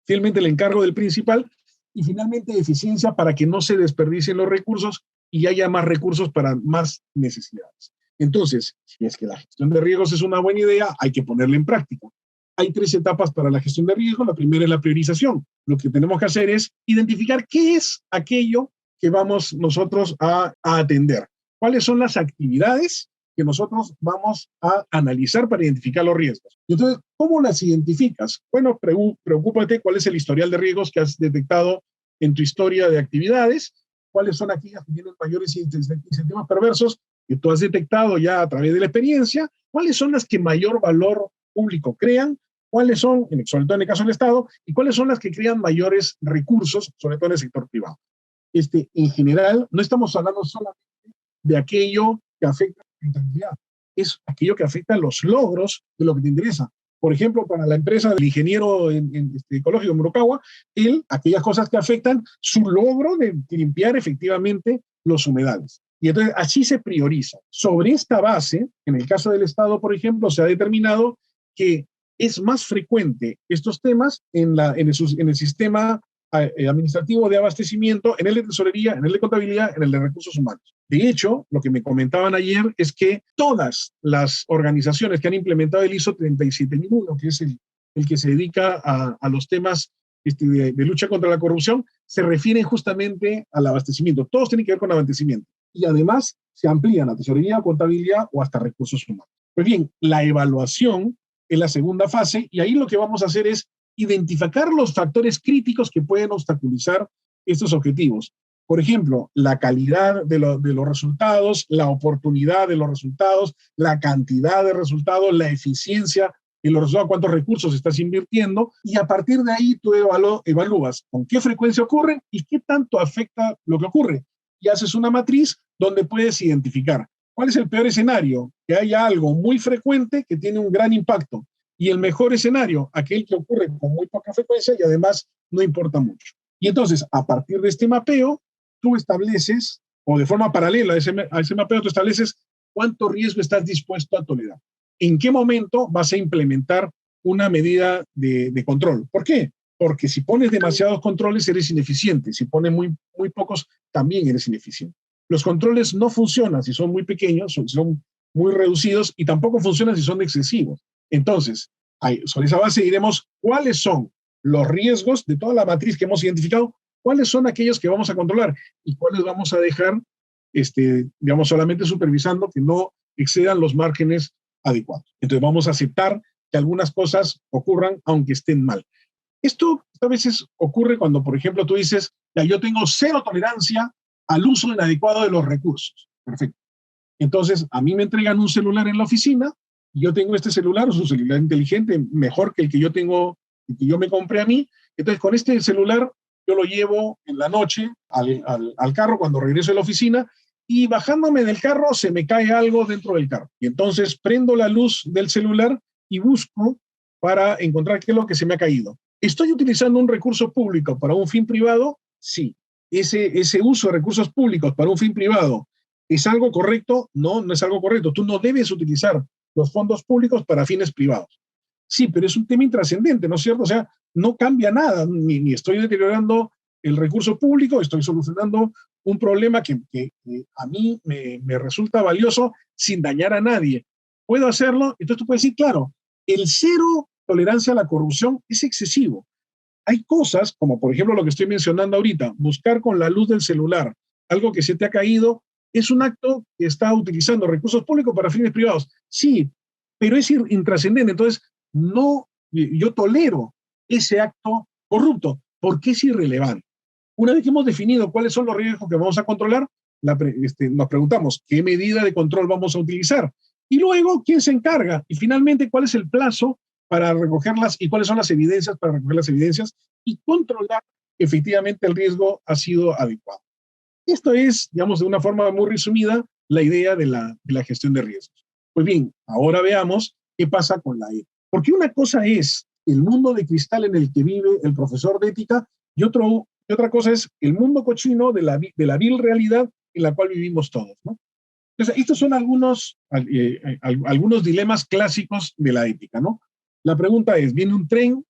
[SPEAKER 1] fielmente el encargo del principal, y finalmente eficiencia para que no se desperdicien los recursos y haya más recursos para más necesidades. Entonces, si es que la gestión de riesgos es una buena idea, hay que ponerla en práctica. Hay 3 etapas para la gestión de riesgos. La primera es la priorización. Lo que tenemos que hacer es identificar qué es aquello que vamos nosotros a atender. ¿Cuáles son las actividades que nosotros vamos a analizar para identificar los riesgos? Y entonces, ¿cómo las identificas? Bueno, preocúpate cuál es el historial de riesgos que has detectado en tu historia de actividades, cuáles son aquellas que tienen mayores incentivos perversos que tú has detectado ya a través de la experiencia, cuáles son las que mayor valor público crean, cuáles son, sobre todo en el caso del Estado, y cuáles son las que crean mayores recursos, sobre todo en el sector privado. En general, no estamos hablando solamente de aquello que afecta a la rentabilidad, es aquello que afecta a los logros de lo que te interesa. Por ejemplo, para la empresa del ingeniero ecológico de Murukawa, aquellas cosas que afectan su logro de limpiar efectivamente los humedales. Y entonces así se prioriza. Sobre esta base, en el caso del Estado, por ejemplo, se ha determinado que es más frecuente estos temas en el sistema administrativo de abastecimiento, en el de tesorería, en el de contabilidad, en el de recursos humanos. De hecho, lo que me comentaban ayer es que todas las organizaciones que han implementado el ISO 37001, que es el que se dedica a los temas de lucha contra la corrupción, se refieren justamente al abastecimiento. Todos tienen que ver con abastecimiento. Y además se amplían a tesorería, contabilidad o hasta recursos humanos. Pues bien, la evaluación es la segunda fase y ahí lo que vamos a hacer es identificar los factores críticos que pueden obstaculizar estos objetivos. Por ejemplo, la calidad de los resultados, la oportunidad de los resultados, la cantidad de resultados, la eficiencia de los resultados, cuántos recursos estás invirtiendo, y a partir de ahí tú evalúas con qué frecuencia ocurren y qué tanto afecta lo que ocurre. Y haces una matriz donde puedes identificar cuál es el peor escenario, que haya algo muy frecuente que tiene un gran impacto, y el mejor escenario, aquel que ocurre con muy poca frecuencia y además no importa mucho. Y entonces, a partir de este mapeo, tú estableces, o de forma paralela a ese mapeo, tú estableces cuánto riesgo estás dispuesto a tolerar. ¿En qué momento vas a implementar una medida de control? ¿Por qué? Porque si pones demasiados controles, eres ineficiente. Si pones muy pocos, también eres ineficiente. Los controles no funcionan si son muy pequeños, son muy reducidos, y tampoco funcionan si son excesivos. Entonces, sobre esa base diremos cuáles son los riesgos de toda la matriz que hemos identificado, cuáles son aquellos que vamos a controlar y cuáles vamos a dejar, digamos, solamente supervisando que no excedan los márgenes adecuados. Entonces vamos a aceptar que algunas cosas ocurran aunque estén mal. Esto a veces ocurre cuando, por ejemplo, tú dices, ya, yo tengo 0 tolerancia al uso inadecuado de los recursos. Perfecto. Entonces, a mí me entregan un celular en la oficina, y yo tengo este celular, es un celular inteligente, mejor que el que yo tengo, el que yo me compré a mí. Entonces, con este celular, yo lo llevo en la noche al carro cuando regreso de la oficina, y bajándome del carro se me cae algo dentro del carro. Y entonces prendo la luz del celular y busco para encontrar qué es lo que se me ha caído. ¿Estoy utilizando un recurso público para un fin privado? Sí. Ese uso de recursos públicos para un fin privado, ¿es algo correcto? No, no es algo correcto. Tú no debes utilizar los fondos públicos para fines privados. Sí, pero es un tema intrascendente, ¿no es cierto? O sea, no cambia nada, ni estoy deteriorando el recurso público, estoy solucionando un problema que a mí me resulta valioso sin dañar a nadie. ¿Puedo hacerlo? Entonces tú puedes decir, claro, el 0 tolerancia a la corrupción es excesivo. Hay cosas, como por ejemplo lo que estoy mencionando ahorita, buscar con la luz del celular algo que se te ha caído, es un acto que está utilizando recursos públicos para fines privados. Sí, pero es intrascendente. Entonces, no, yo tolero ese acto corrupto porque es irrelevante. Una vez que hemos definido cuáles son los riesgos que vamos a controlar, nos preguntamos qué medida de control vamos a utilizar. Y luego, ¿quién se encarga? Y finalmente, ¿cuál es el plazo para recogerlas y cuáles son las evidencias para recoger las evidencias y controlar que efectivamente el riesgo ha sido adecuado. Esto es, digamos, de una forma muy resumida, la idea de la gestión de riesgos. Pues bien, ahora veamos qué pasa con la ética. Porque una cosa es el mundo de cristal en el que vive el profesor de ética y otra cosa es el mundo cochino de la vil realidad en la cual vivimos todos, ¿no? Entonces, estos son algunos dilemas clásicos de la ética, ¿no? La pregunta es, viene un tren,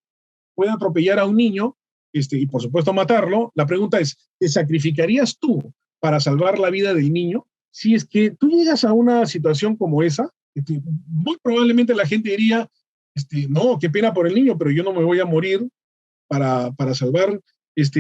[SPEAKER 1] puede atropellar a un niño y por supuesto matarlo. La pregunta es, ¿te sacrificarías tú para salvar la vida del niño? Si es que tú llegas a una situación como esa, muy probablemente la gente diría, no, qué pena por el niño, pero yo no me voy a morir para salvar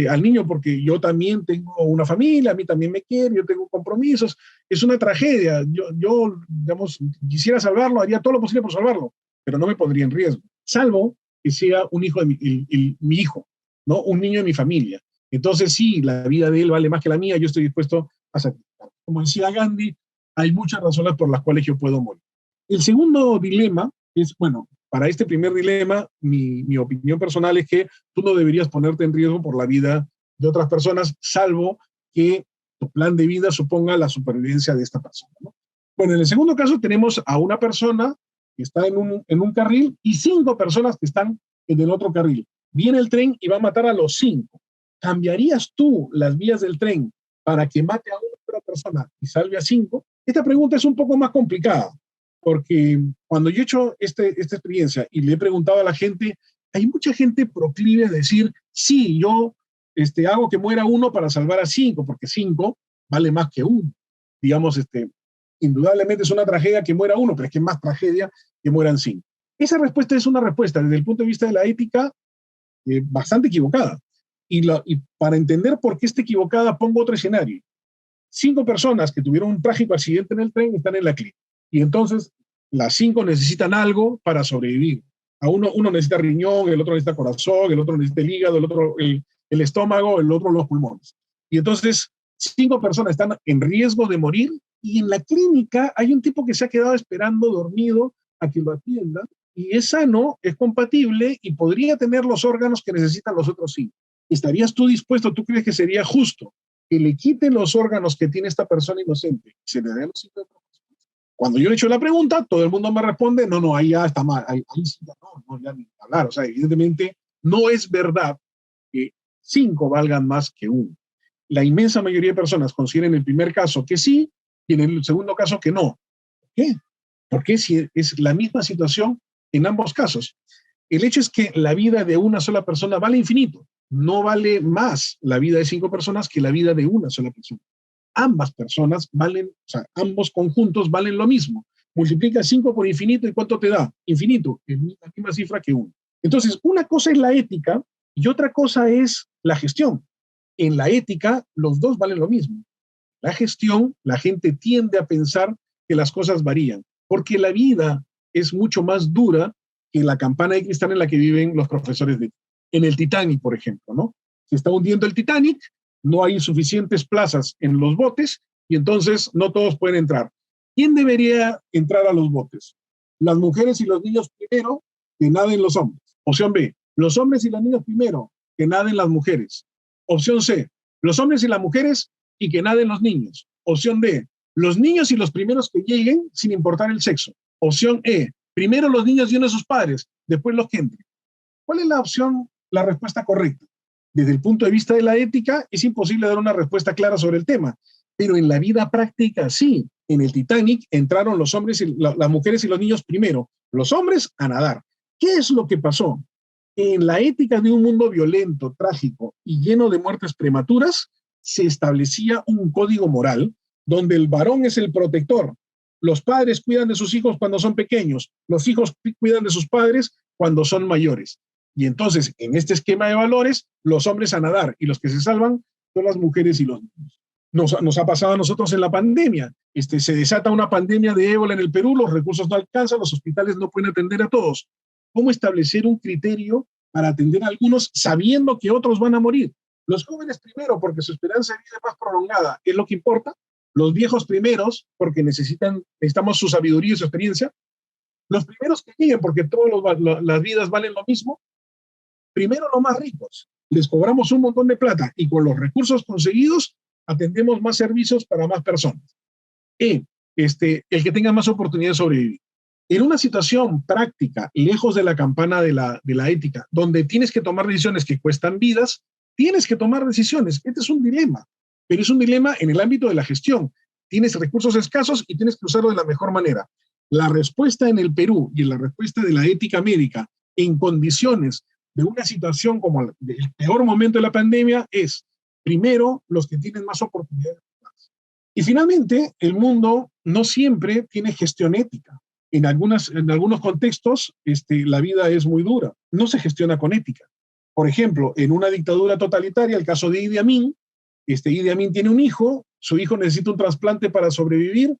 [SPEAKER 1] al niño, porque yo también tengo una familia, a mí también me quiere, yo tengo compromisos, es una tragedia, yo digamos, quisiera salvarlo, haría todo lo posible por salvarlo, pero no me pondría en riesgo, salvo que sea un hijo de mi hijo, ¿no? Un niño de mi familia. Entonces sí, la vida de él vale más que la mía, yo estoy dispuesto a sacrificar. Como decía Gandhi, hay muchas razones por las cuales yo puedo morir. El segundo dilema es, bueno, para este primer dilema, mi opinión personal es que tú no deberías ponerte en riesgo por la vida de otras personas, salvo que tu plan de vida suponga la supervivencia de esta persona, ¿no? Bueno, en el segundo caso tenemos a una persona que está en un carril y 5 personas que están en el otro carril. Viene el tren y va a matar a los 5. ¿Cambiarías tú las vías del tren para que mate a una otra persona y salve a 5? Esta pregunta es un poco más complicada, porque cuando yo he hecho esta experiencia y le he preguntado a la gente, hay mucha gente proclive a decir, sí, yo hago que muera uno para salvar a 5, porque 5 vale más que uno. Digamos, indudablemente es una tragedia que muera uno, pero es que es más tragedia que mueran 5. Esa respuesta es una respuesta desde el punto de vista de la ética bastante equivocada. Y para entender por qué está equivocada, pongo otro escenario. 5 personas que tuvieron un trágico accidente en el tren están en la clínica. Y entonces las 5 necesitan algo para sobrevivir. Uno necesita riñón, el otro necesita corazón, el otro necesita el hígado, el otro el estómago, el otro los pulmones. Y entonces 5 personas están en riesgo de morir y en la clínica hay un tipo que se ha quedado esperando dormido a que lo atiendan y es sano, es compatible y podría tener los órganos que necesitan los otros 5. ¿Estarías tú dispuesto, tú crees que sería justo que le quiten los órganos que tiene esta persona inocente y se le den los 5 de profesión? Cuando yo le he hecho la pregunta, todo el mundo me responde, no, ahí ya está mal, ahí sí ya no, ya ni hablar. O sea, evidentemente no es verdad que 5 valgan más que 1. La inmensa mayoría de personas consideran en el primer caso que sí y en el segundo caso que no. ¿Por qué? Porque si es la misma situación en ambos casos. El hecho es que la vida de una sola persona vale infinito. No vale más la vida de 5 personas que la vida de una sola persona. Ambas personas valen, o sea, ambos conjuntos valen lo mismo. Multiplica 5 por infinito y ¿cuánto te da? Infinito, es la misma cifra que 1. Entonces, una cosa es la ética y otra cosa es la gestión. En la ética, los dos valen lo mismo. La gestión, la gente tiende a pensar que las cosas varían, porque la vida es mucho más dura que la campana de cristal en la que viven los profesores en el Titanic, por ejemplo, ¿no? Se está hundiendo el Titanic, no hay suficientes plazas en los botes y entonces no todos pueden entrar. ¿Quién debería entrar a los botes? Las mujeres y los niños primero, que naden los hombres. Opción B, los hombres y los niños primero, que naden las mujeres. Opción C, los hombres y las mujeres y que naden los niños. Opción D, los niños y los primeros que lleguen sin importar el sexo. Opción E, primero los niños y uno de sus padres, después los que entren. ¿Cuál es la opción, la respuesta correcta? Desde el punto de vista de la ética, es imposible dar una respuesta clara sobre el tema, pero en la vida práctica sí. En el Titanic entraron los hombres y las mujeres y los niños primero, los hombres a nadar. ¿Qué es lo que pasó? En la ética de un mundo violento, trágico y lleno de muertes prematuras, se establecía un código moral donde el varón es el protector. Los padres cuidan de sus hijos cuando son pequeños, los hijos cuidan de sus padres cuando son mayores. Y entonces, en este esquema de valores, los hombres a nadar y los que se salvan son las mujeres y los niños. Nos ha pasado a nosotros en la pandemia. Se desata una pandemia de ébola en el Perú, los recursos no alcanzan, los hospitales no pueden atender a todos. ¿Cómo establecer un criterio para atender a algunos sabiendo que otros van a morir? Los jóvenes primero, porque su esperanza de vida es más prolongada, es lo que importa. Los viejos primeros, porque necesitamos su sabiduría y su experiencia. Los primeros que lleguen, porque todas las vidas valen lo mismo, primero los más ricos. Les cobramos un montón de plata y con los recursos conseguidos atendemos más servicios para más personas. Y el que tenga más oportunidad de sobrevivir. En una situación práctica, lejos de la campana de la ética, donde tienes que tomar decisiones que cuestan vidas, tienes que tomar decisiones. Este es un dilema, pero es un dilema en el ámbito de la gestión. Tienes recursos escasos y tienes que usarlo de la mejor manera. La respuesta en el Perú y la respuesta de la ética médica en condiciones de una situación como el peor momento de la pandemia es, primero, los que tienen más oportunidades. Y finalmente, el mundo no siempre tiene gestión ética. En algunos contextos, la vida es muy dura. No se gestiona con ética. Por ejemplo, en una dictadura totalitaria, el caso de Idi Amin, Idi Amin tiene un hijo, su hijo necesita un trasplante para sobrevivir,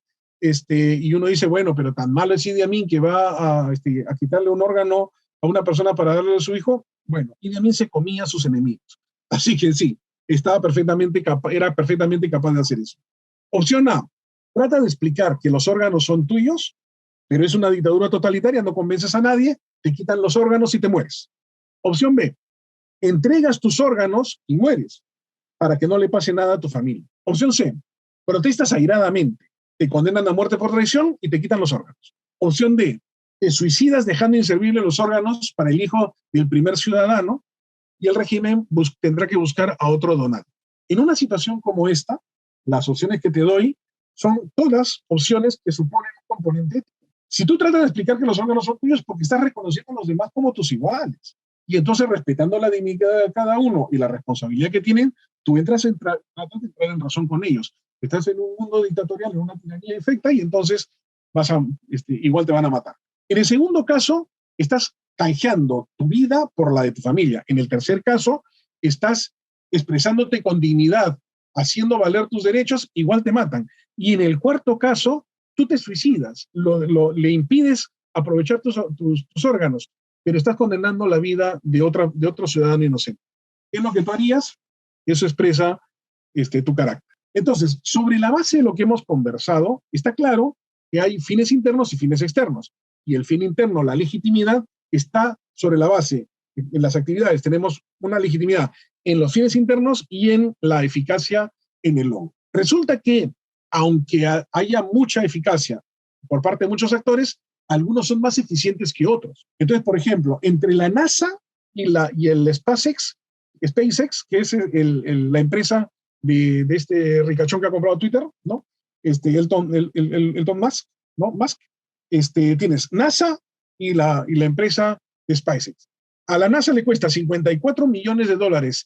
[SPEAKER 1] y uno dice, bueno, pero tan malo es Idi Amin que va a quitarle un órgano a una persona para darle a su hijo. Bueno, Idi Amin se comía a sus enemigos. Así que sí, era perfectamente capaz de hacer eso. Opción A, trata de explicar que los órganos son tuyos, pero es una dictadura totalitaria, no convences a nadie, te quitan los órganos y te mueres. Opción B, entregas tus órganos y mueres para que no le pase nada a tu familia. Opción C, protestas airadamente, te condenan a muerte por traición y te quitan los órganos. Opción D, te suicidas dejando inservibles los órganos para el hijo del primer ciudadano y el régimen tendrá que buscar a otro donante. En una situación como esta, las opciones que te doy son todas opciones que suponen un componente ético. Si tú tratas de explicar que los órganos son tuyos, porque estás reconociendo a los demás como tus iguales. Y entonces, respetando la dignidad de cada uno y la responsabilidad que tienen, tú tratas de entrar en razón con ellos. Estás en un mundo dictatorial, en una tiranía infecta, y entonces igual te van a matar. En el segundo caso, estás canjeando tu vida por la de tu familia. En el tercer caso, estás expresándote con dignidad, haciendo valer tus derechos, igual te matan. Y en el cuarto caso, tú te suicidas, le impides aprovechar tus órganos, pero estás condenando la vida de otro ciudadano inocente. ¿Qué es lo que tú harías? Eso expresa tu carácter. Entonces, sobre la base de lo que hemos conversado, está claro que hay fines internos y fines externos. Y el fin interno, la legitimidad, está sobre la base. En las actividades tenemos una legitimidad en los fines internos y en la eficacia en el logro. Resulta que, aunque haya mucha eficacia por parte de muchos actores, algunos son más eficientes que otros. Entonces, por ejemplo, entre la NASA y el SpaceX, que es la empresa de este ricachón que ha comprado Twitter, ¿no? Elon Musk, ¿no? Tienes NASA y la empresa de SpaceX. A la NASA le cuesta $54 millones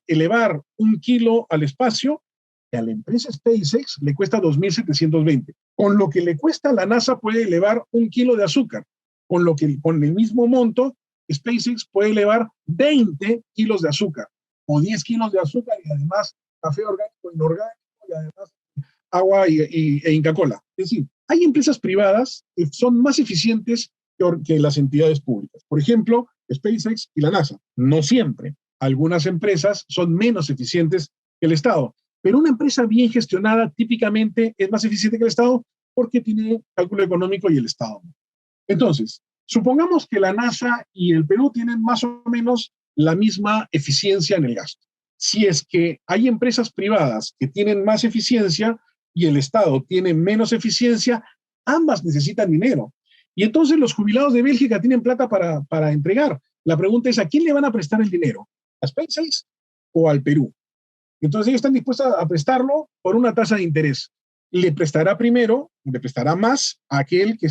[SPEAKER 1] elevar 1 kilo al espacio, y a la empresa SpaceX le cuesta 2.720. Con lo que le cuesta a la NASA puede elevar 1 kilo de azúcar, con el mismo monto SpaceX puede elevar 20 kilos de azúcar, o 10 kilos de azúcar y además café orgánico, inorgánico y además agua e Inca Kola. Es decir, hay empresas privadas que son más eficientes que las entidades públicas. Por ejemplo, SpaceX y la NASA. No siempre. Algunas empresas son menos eficientes que el Estado. Pero una empresa bien gestionada típicamente es más eficiente que el Estado porque tiene cálculo económico y el Estado. Entonces, supongamos que la NASA y el Perú tienen más o menos la misma eficiencia en el gasto. Si es que hay empresas privadas que tienen más eficiencia y el Estado tiene menos eficiencia, ambas necesitan dinero. Y entonces los jubilados de Bélgica tienen plata para entregar. La pregunta es, ¿a quién le van a prestar el dinero? ¿A SpaceX o al Perú? Entonces ellos están dispuestos a prestarlo por una tasa de interés. Le prestará más a aquel que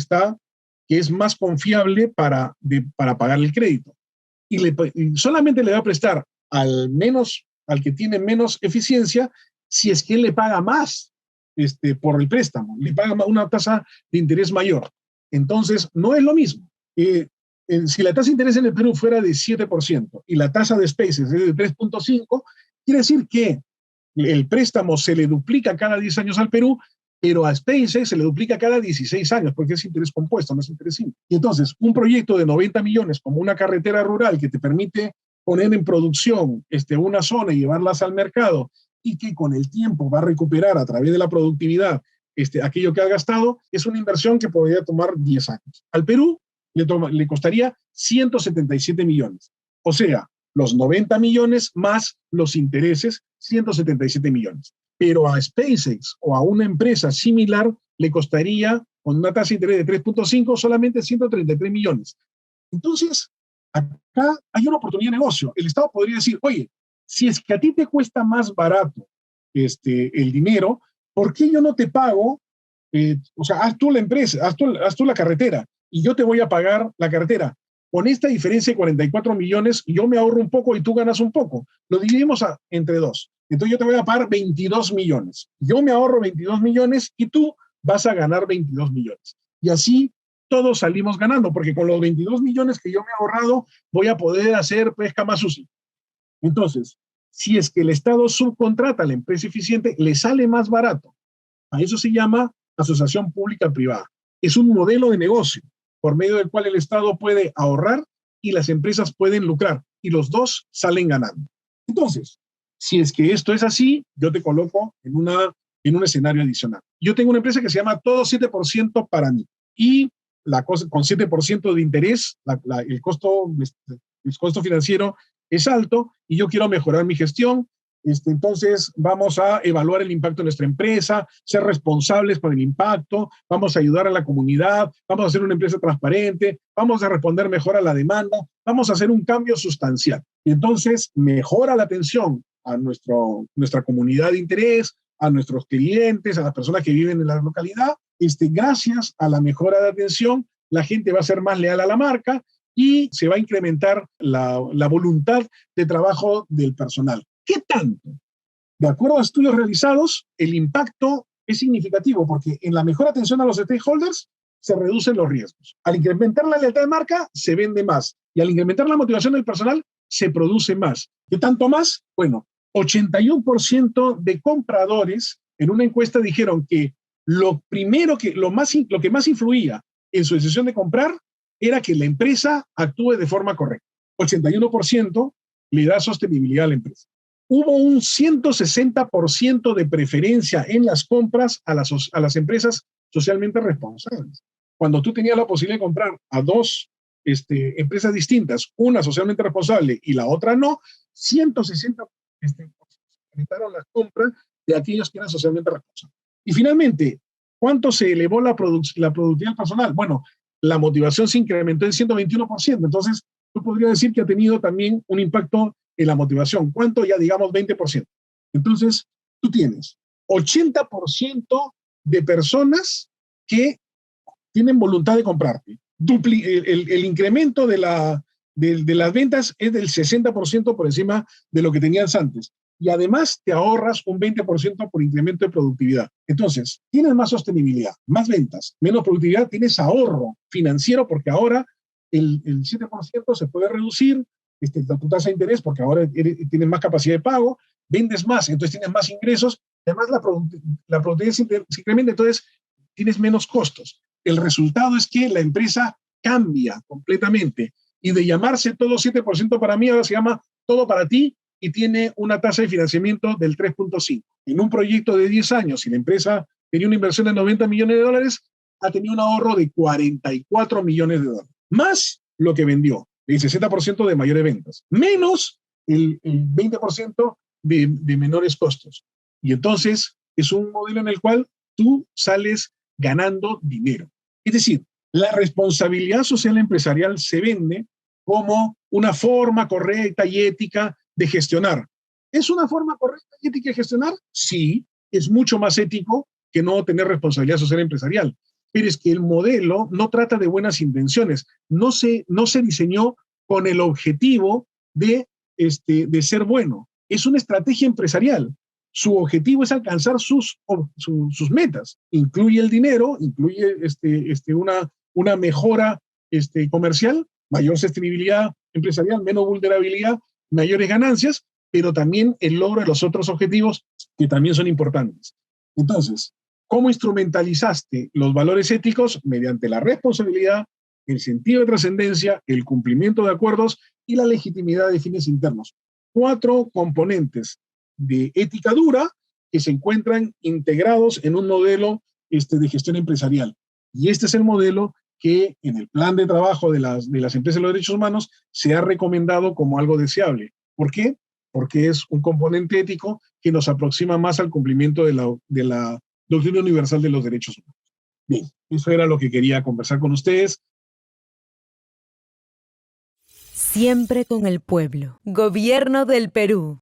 [SPEAKER 1] es más confiable para pagar el crédito. Y solamente le va a prestar al que tiene menos eficiencia si es que él le paga más por el préstamo, le paga una tasa de interés mayor. Entonces, no es lo mismo. Si la tasa de interés en el Perú fuera de 7% y la tasa de SpaceX es de 3.5%, quiere decir que el préstamo se le duplica cada 10 años al Perú, pero a SpaceX se le duplica cada 16 años, porque es interés compuesto, no es interés simple. Y entonces, un proyecto de 90 millones, como una carretera rural que te permite poner en producción una zona y llevarlas al mercado, y que con el tiempo va a recuperar a través de la productividad aquello que ha gastado, es una inversión que podría tomar 10 años. Al Perú le costaría 177 millones. O sea, los 90 millones más los intereses, 177 millones. Pero a SpaceX o a una empresa similar le costaría, con una tasa de interés de 3.5, solamente 133 millones. Entonces, acá hay una oportunidad de negocio. El Estado podría decir, oye, si es que a ti te cuesta más barato el dinero, ¿por qué yo no te pago? O sea, haz tú la empresa, haz tú la carretera y yo te voy a pagar la carretera. Con esta diferencia de 44 millones, yo me ahorro un poco y tú ganas un poco. Lo dividimos entre dos. Entonces yo te voy a pagar 22 millones. Yo me ahorro 22 millones y tú vas a ganar 22 millones. Y así todos salimos ganando, porque con los 22 millones que yo me he ahorrado voy a poder hacer pesca más útil. Entonces, si es que el Estado subcontrata a la empresa eficiente, le sale más barato. A eso se llama asociación pública-privada. Es un modelo de negocio por medio del cual el Estado puede ahorrar y las empresas pueden lucrar, y los dos salen ganando. Entonces, si es que esto es así, yo te coloco en un escenario adicional. Yo tengo una empresa que se llama Todo 7% para mí, y la cosa, con 7% de interés, el costo financiero es alto, y yo quiero mejorar mi gestión. Entonces vamos a evaluar el impacto de nuestra empresa, ser responsables con el impacto, vamos a ayudar a la comunidad, vamos a hacer una empresa transparente, vamos a responder mejor a la demanda, vamos a hacer un cambio sustancial. Y entonces mejora la atención a nuestra comunidad de interés, a nuestros clientes, a las personas que viven en la localidad. Gracias a la mejora de atención, la gente va a ser más leal a la marca y se va a incrementar la voluntad de trabajo del personal. ¿Qué tanto? De acuerdo a estudios realizados, el impacto es significativo porque en la mejor atención a los stakeholders se reducen los riesgos. Al incrementar la lealtad de marca, se vende más. Y al incrementar la motivación del personal, se produce más. ¿Qué tanto más? Bueno, 81% de compradores en una encuesta dijeron que lo que más influía en su decisión de comprar era que la empresa actúe de forma correcta. 81% le da sostenibilidad a la empresa. Hubo un 160% de preferencia en las compras a las empresas socialmente responsables. Cuando tú tenías la posibilidad de comprar a dos empresas distintas, una socialmente responsable y la otra no, 160% aumentaron las compras de aquellos que eran socialmente responsables. Y finalmente, ¿cuánto se elevó la productividad personal? Bueno, la motivación se incrementó en 121%. Entonces, tú podrías decir que ha tenido también un impacto en la motivación. ¿Cuánto? Ya digamos 20%. Entonces, tú tienes 80% de personas que tienen voluntad de comprarte. El incremento de las ventas es del 60% por encima de lo que tenías antes. Y además te ahorras un 20% por incremento de productividad. Entonces, tienes más sostenibilidad, más ventas, menos productividad, tienes ahorro financiero porque ahora el 7% se puede reducir, tu tasa de interés porque ahora tienes más capacidad de pago, vendes más, entonces tienes más ingresos, además la productividad se incrementa, entonces tienes menos costos. El resultado es que la empresa cambia completamente y de llamarse Todo 7% para mí ahora se llama Todo para ti y tiene una tasa de financiamiento del 3.5. En un proyecto de 10 años, si la empresa tenía una inversión de 90 millones de dólares, ha tenido un ahorro de 44 millones de dólares, más lo que vendió, el 60% de mayores ventas, menos el 20% de menores costos. Y entonces es un modelo en el cual tú sales ganando dinero. Es decir, la responsabilidad social empresarial se vende como una forma correcta y ética de gestionar. ¿Es una forma correcta y ética de gestionar? Sí, es mucho más ético que no tener responsabilidad social empresarial. Pero es que el modelo no trata de buenas intenciones, no se diseñó con el objetivo de ser bueno. Es una estrategia empresarial. Su objetivo es alcanzar sus metas. Incluye el dinero, incluye una mejora comercial, mayor sostenibilidad empresarial, menos vulnerabilidad, mayores ganancias, pero también el logro de los otros objetivos que también son importantes. Entonces, ¿cómo instrumentalizaste los valores éticos? Mediante la responsabilidad, el sentido de trascendencia, el cumplimiento de acuerdos y la legitimidad de fines internos. 4 componentes de ética dura que se encuentran integrados en un modelo de gestión empresarial. Y este es el modelo que en el plan de trabajo de las empresas de los derechos humanos se ha recomendado como algo deseable. ¿Por qué? Porque es un componente ético que nos aproxima más al cumplimiento de la doctrina universal de los derechos humanos. Bien, eso era lo que quería conversar con ustedes.
[SPEAKER 2] Siempre con el pueblo. Gobierno del Perú.